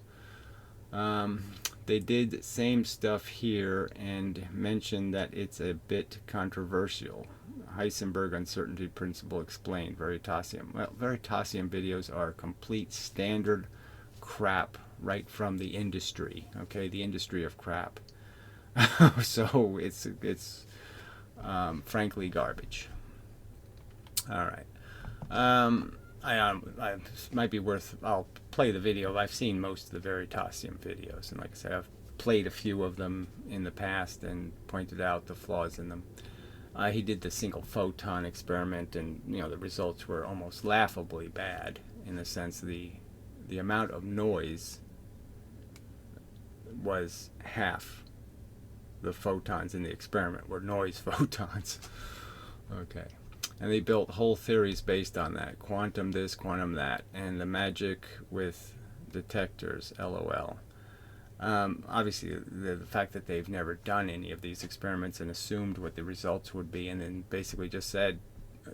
They did the same stuff here and mentioned that it's a bit controversial. Heisenberg uncertainty principle explained. Veritasium. Well, Veritasium videos are complete standard crap right from the industry. Okay, the industry of crap. So it's frankly garbage. All right. I might be worth. I'll play the video. I've seen most of the Veritasium videos, and like I said, I've played a few of them in the past and pointed out the flaws in them. He did the single photon experiment, and the results were almost laughably bad, in the sense the amount of noise was half the photons in the experiment were noise photons. Okay. And they built whole theories based on that. Quantum this, quantum that. And the magic with detectors, LOL. Obviously, the fact that they've never done any of these experiments and assumed what the results would be, and then basically just said,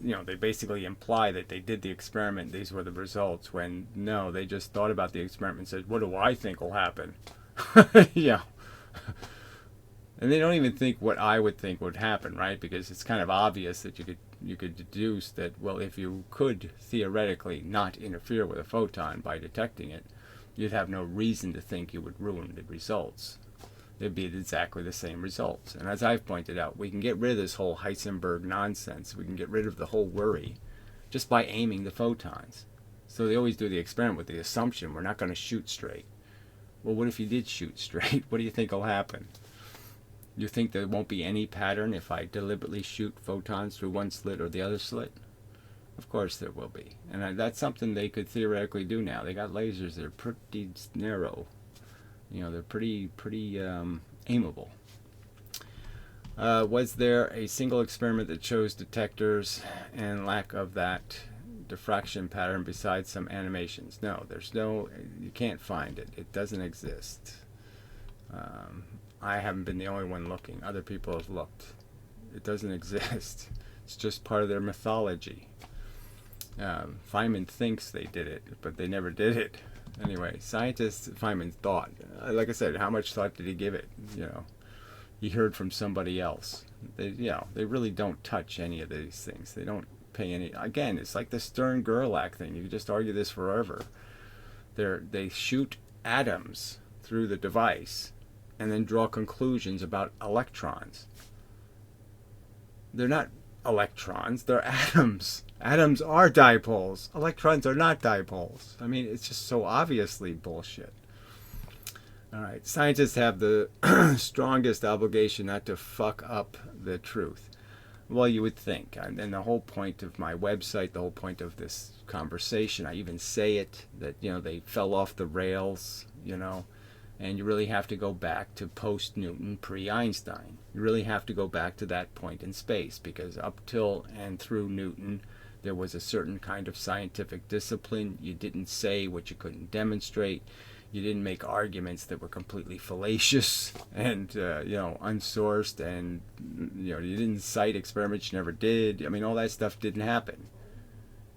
they basically imply that they did the experiment, these were the results, when no, they just thought about the experiment and said, what do I think will happen? Yeah. And they don't even think what I would think would happen, right? Because it's kind of obvious that you could deduce that, well, if you could theoretically not interfere with a photon by detecting it, you'd have no reason to think you would ruin the results. They'd be exactly the same results. And as I've pointed out, we can get rid of this whole Heisenberg nonsense. We can get rid of the whole worry just by aiming the photons. So they always do the experiment with the assumption we're not going to shoot straight. Well, what if you did shoot straight? What do you think will happen? You think there won't be any pattern if I deliberately shoot photons through one slit or the other slit? Of course there will be. And that's something they could theoretically do now. They got lasers that are pretty narrow. They're pretty aimable. Was there a single experiment that shows detectors and lack of that diffraction pattern besides some animations? No, you can't find it. It doesn't exist. I haven't been the only one looking. Other people have looked. It doesn't exist. It's just part of their mythology. Feynman thinks they did it, but they never did it. Anyway, scientists, Feynman thought. Like I said, how much thought did he give it? He heard from somebody else. They really don't touch any of these things. They don't pay any. Again, it's like the Stern-Gerlach thing. You could just argue this forever. They shoot atoms through the device and then draw conclusions about electrons. They're not electrons, they're atoms. Atoms are dipoles. Electrons are not dipoles. I mean, it's just so obviously bullshit. All right, scientists have the strongest obligation not to fuck up the truth. Well, you would think. And the whole point of my website, the whole point of this conversation, I even say it, that, they fell off the rails, and you really have to go back to post-Newton, pre-Einstein. You really have to go back to that point in space, because up till and through Newton, there was a certain kind of scientific discipline. You didn't say what you couldn't demonstrate. You didn't make arguments that were completely fallacious and, unsourced, and, you didn't cite experiments you never did. I mean, all that stuff didn't happen.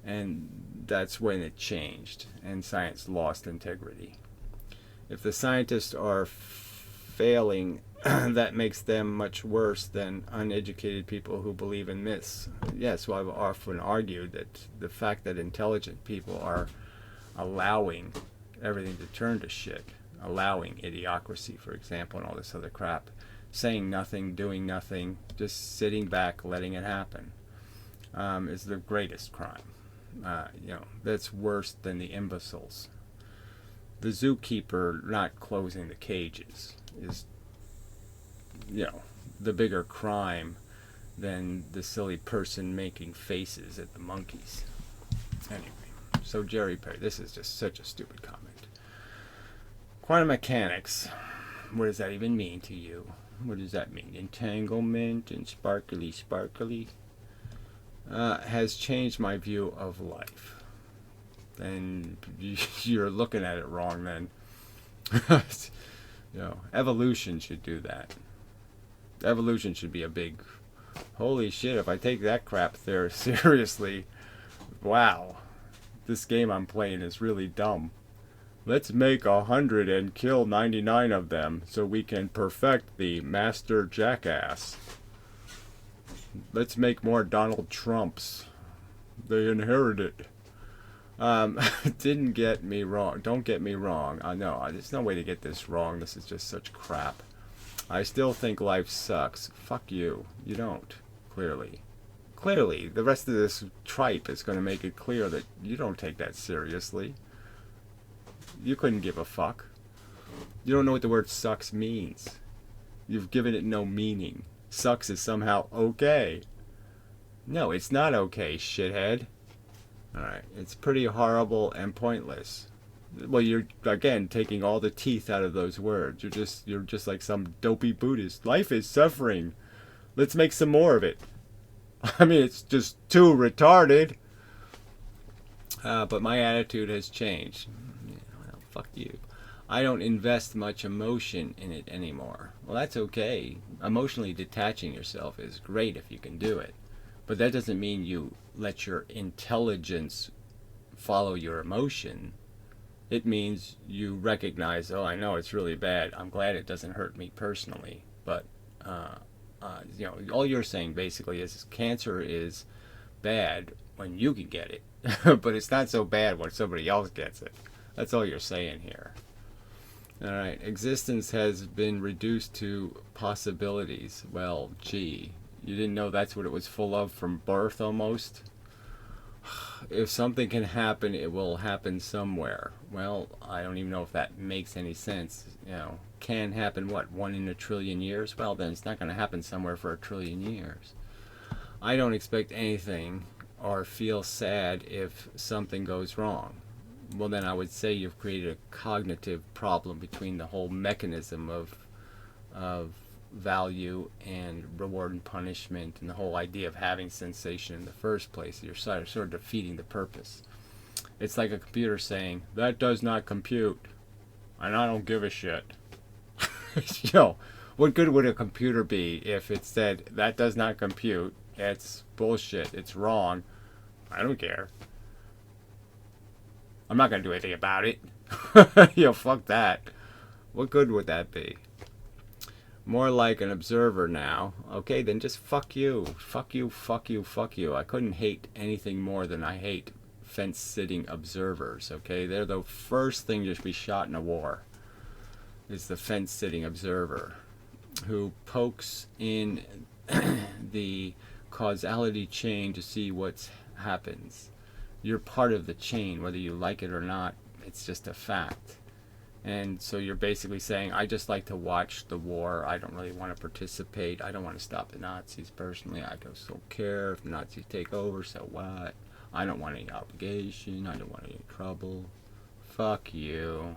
And that's when it changed, and science lost integrity. If the scientists are failing, that makes them much worse than uneducated people who believe in myths. Yes, well, I've often argued that the fact that intelligent people are allowing everything to turn to shit, allowing idiocracy, for example, and all this other crap, saying nothing, doing nothing, just sitting back, letting it happen, is the greatest crime. That's worse than the imbeciles. The zookeeper not closing the cages is, the bigger crime than the silly person making faces at the monkeys. Anyway, so Jerry Perry, this is just such a stupid comment. Quantum mechanics, what does that even mean to you? What does that mean? Entanglement and sparkly, has changed my view of life. And you're looking at it wrong then. Evolution should do that. Evolution should be a big, holy shit, if I take that crap there seriously, wow, this game I'm playing is really dumb. Let's make 100 and kill 99 of them so we can perfect the master jackass. Let's make more Donald Trumps. They inherited. Didn't get me wrong. Don't get me wrong. I know. There's no way to get this wrong. This is just such crap. I still think life sucks. Fuck you. You don't. Clearly. Clearly. The rest of this tripe is going to make it clear that you don't take that seriously. You couldn't give a fuck. You don't know what the word sucks means. You've given it no meaning. Sucks is somehow okay. No, it's not okay, shithead. Alright, it's pretty horrible and pointless. Well, you're, again, taking all the teeth out of those words. You're just like some dopey Buddhist. Life is suffering. Let's make some more of it. I mean, it's just too retarded. But my attitude has changed. Well, fuck you. I don't invest much emotion in it anymore. Well, that's okay. Emotionally detaching yourself is great if you can do it. But that doesn't mean you let your intelligence follow your emotion. It means you recognize, oh, I know it's really bad. I'm glad it doesn't hurt me personally. But, all you're saying basically is cancer is bad when you can get it. But it's not so bad when somebody else gets it. That's all you're saying here. All right, existence has been reduced to possibilities. Well, gee, you didn't know that's what it was full of from birth almost? If something can happen, it will happen somewhere. Well, I don't even know if that makes any sense. Can happen, what, 1 in a trillion years? Well, then it's not going to happen somewhere for 1 trillion years. I don't expect anything or feel sad if something goes wrong. Well, then I would say you've created a cognitive problem between the whole mechanism of value and reward and punishment and the whole idea of having sensation in the first place. You're sort of defeating the purpose. It's like a computer saying, that does not compute, and I don't give a shit. What good would a computer be if it said, that does not compute, it's bullshit, it's wrong, I don't care. I'm not going to do anything about it. Fuck that. What good would that be? More like an observer now. Okay, then just fuck you. Fuck you, fuck you, fuck you. I couldn't hate anything more than I hate fence-sitting observers, okay? They're the first thing to be shot in a war. Is the fence-sitting observer who pokes in the causality chain to see what happens. You're part of the chain, whether you like it or not. It's just a fact. And so you're basically saying, I just like to watch the war. I don't really want to participate. I don't want to stop the Nazis personally. I just don't care if the Nazis take over, so what? I don't want any obligation. I don't want any trouble. Fuck you.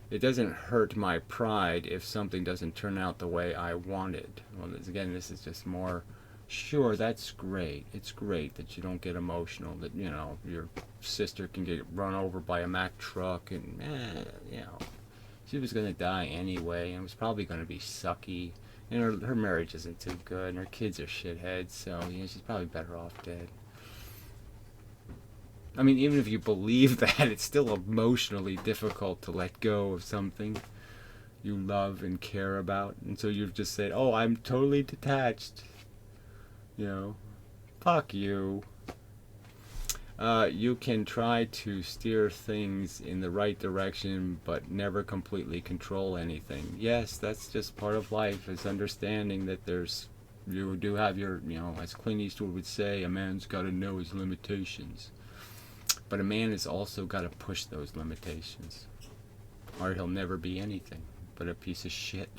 It doesn't hurt my pride if something doesn't turn out the way I wanted. Well, again, this is just more, sure, that's great. It's great that you don't get emotional, that, you know, your sister can get run over by a Mack truck, and, you know, she was going to die anyway, and it was probably going to be sucky, and her marriage isn't too good, and her kids are shitheads, so, you know, she's probably better off dead. I mean, even if you believe that, it's still emotionally difficult to let go of something you love and care about. And so you've just said, oh, I'm totally detached. You know, fuck you. You can try to steer things in the right direction, but never completely control anything. Yes, that's just part of life, is understanding that you do have your, you know, as Clint Eastwood would say, a man's got to know his limitations. But a man has also got to push those limitations, or he'll never be anything but a piece of shit.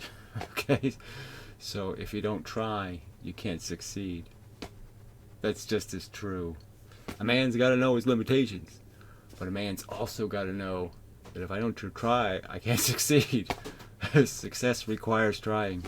Okay? So if you don't try, you can't succeed. That's just as true. A man's got to know his limitations, but a man's also got to know that if I don't try, I can't succeed. Success requires trying.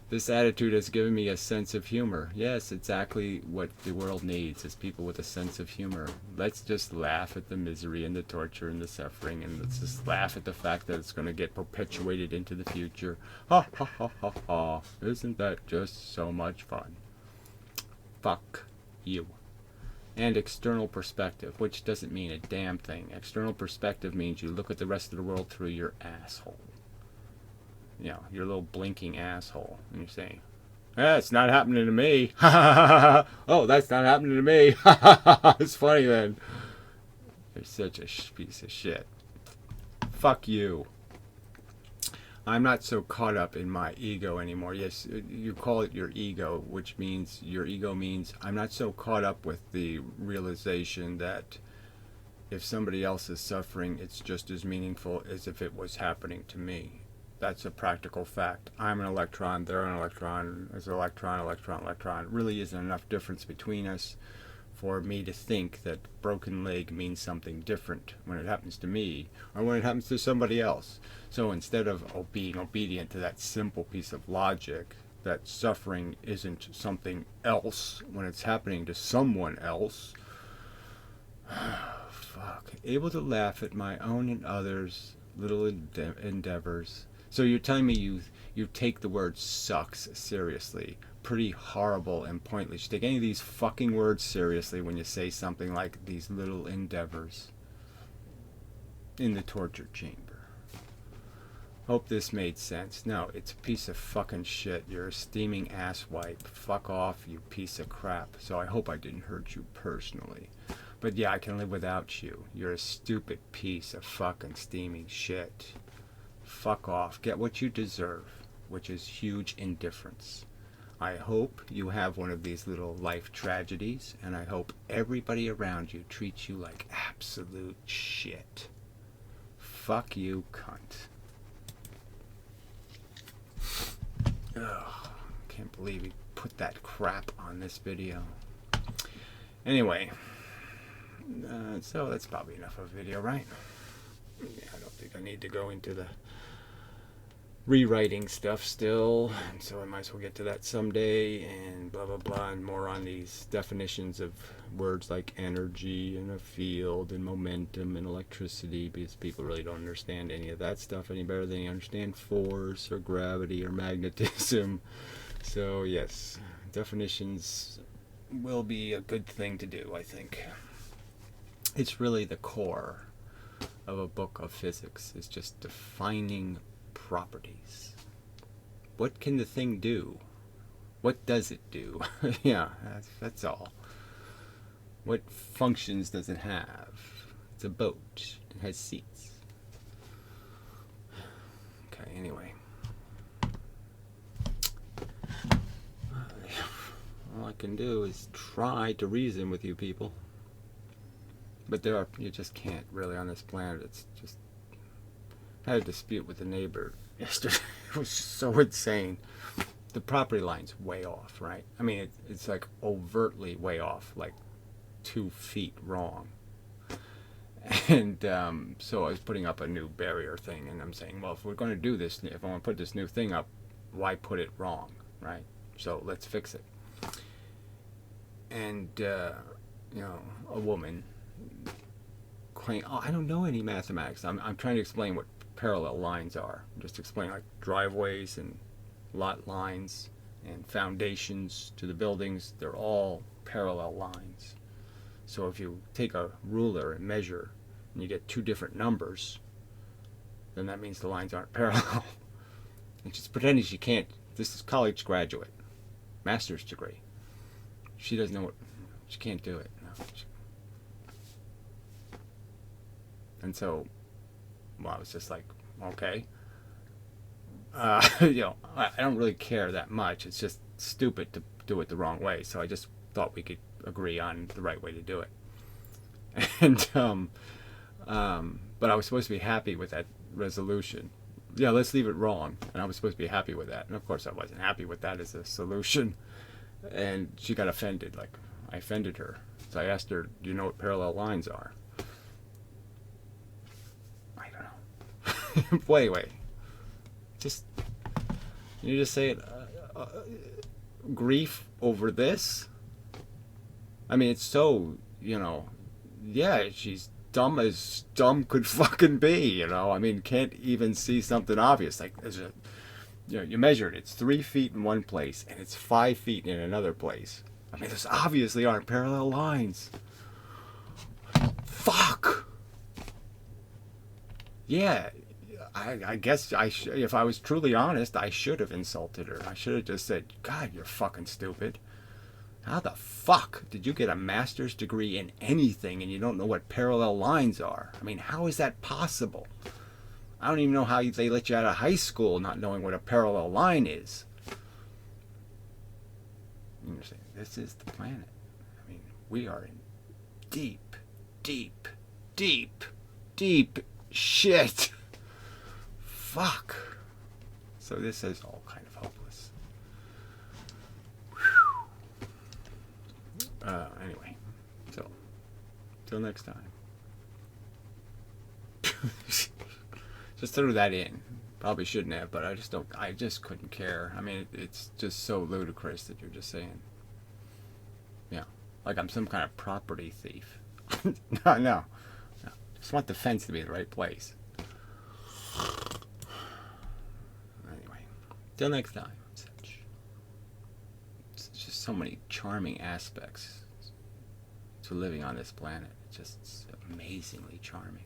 This attitude has given me a sense of humor. Yes, exactly what the world needs is people with a sense of humor. Let's just laugh at the misery and the torture and the suffering, and let's just laugh at the fact that it's going to get perpetuated into the future. Ha ha ha ha ha. Isn't that just so much fun? Fuck you. And external perspective, which doesn't mean a damn thing. External perspective means you look at the rest of the world through your asshole. You know, your little blinking asshole, and you're saying, it's not happening to me. Oh, that's not happening to me. It's funny then. You're such a piece of shit. Fuck you. I'm not so caught up in my ego anymore. Yes, you call it your ego, which means your ego means I'm not so caught up with the realization that if somebody else is suffering, it's just as meaningful as if it was happening to me. That's a practical fact. I'm an electron, they're an electron, there's an electron, electron, electron. It really isn't enough difference between us for me to think that broken leg means something different when it happens to me or when it happens to somebody else. So instead of being obedient to that simple piece of logic, that suffering isn't something else when it's happening to someone else, fuck, able to laugh at my own and others' little endeavors. So you're telling me you take the word sucks seriously. Pretty horrible and pointless. You take any of these fucking words seriously when you say something like these little endeavors in the torture chamber. Hope this made sense. No, it's a piece of fucking shit. You're a steaming asswipe. Fuck off, you piece of crap. So I hope I didn't hurt you personally. But yeah, I can live without you. You're a stupid piece of fucking steaming shit. Fuck off. Get what you deserve, which is huge indifference. I hope you have one of these little life tragedies, and I hope everybody around you treats you like absolute shit. Fuck you, cunt. Ugh, can't believe he put that crap on this video. Anyway, so that's probably enough of a video, right? Yeah, I don't think I need to go into the rewriting stuff still, and so I might as well get to that someday, and blah blah blah, and more on these definitions of words like energy and a field and momentum and electricity, because people really don't understand any of that stuff any better than they understand force or gravity or magnetism. So yes, definitions will be a good thing to do, I think. It's really the core of a book of physics, is just defining properties. What can the thing do? What does it do? Yeah, that's all. What functions does it have? It's a boat. It has seats. Okay, anyway. can do is try to reason with you people. But you just can't really on this planet. It's just, I had a dispute with the neighbor yesterday. It was so insane. The property line's way off, right? I mean, it's like overtly way off, like 2 feet wrong. And so I was putting up a new barrier thing, and I'm saying, well, if we're going to do this, if I want to put this new thing up, why put it wrong, right? So let's fix it. And, a woman claim, oh, I don't know any mathematics. I'm trying to explain what parallel lines are. Just explain like driveways and lot lines and foundations to the buildings. They're all parallel lines. So if you take a ruler and measure and you get 2 different numbers, then that means the lines aren't parallel. And she's pretending she can't. This is college graduate, master's degree. She doesn't know what, she can't do it. No. And so, well, I was just like, okay. I don't really care that much. It's just stupid to do it the wrong way. So I just thought we could agree on the right way to do it. And, but I was supposed to be happy with that resolution. Yeah, let's leave it wrong. And I was supposed to be happy with that. And of course I wasn't happy with that as a solution. And she got offended. Like, I offended her. So I asked her, do you know what parallel lines are? I don't know. wait. You just say it, grief over this? I mean, it's so, yeah, she's dumb as dumb could fucking be, I mean, can't even see something obvious. Like, you measure it, it's 3 feet in one place, and it's 5 feet in another place. I mean, those obviously aren't parallel lines. Fuck! Yeah, I guess if I was truly honest, I should have insulted her. I should have just said, God, you're fucking stupid. How the fuck did you get a master's degree in anything and you don't know what parallel lines are? I mean, how is that possible? I don't even know how they let you out of high school not knowing what a parallel line is. You're saying, this is the planet. I mean, we are in deep, deep, deep, deep shit. Fuck. So this is all kind of hopeless. Anyway, so till next time. Just threw that in. Probably shouldn't have, but I just couldn't care. I mean, it's just so ludicrous that you're just saying, yeah, like I'm some kind of property thief. No. Just want the fence to be in the right place. Anyway, till next time. It's just so many charming aspects to living on this planet. It's just amazingly charming.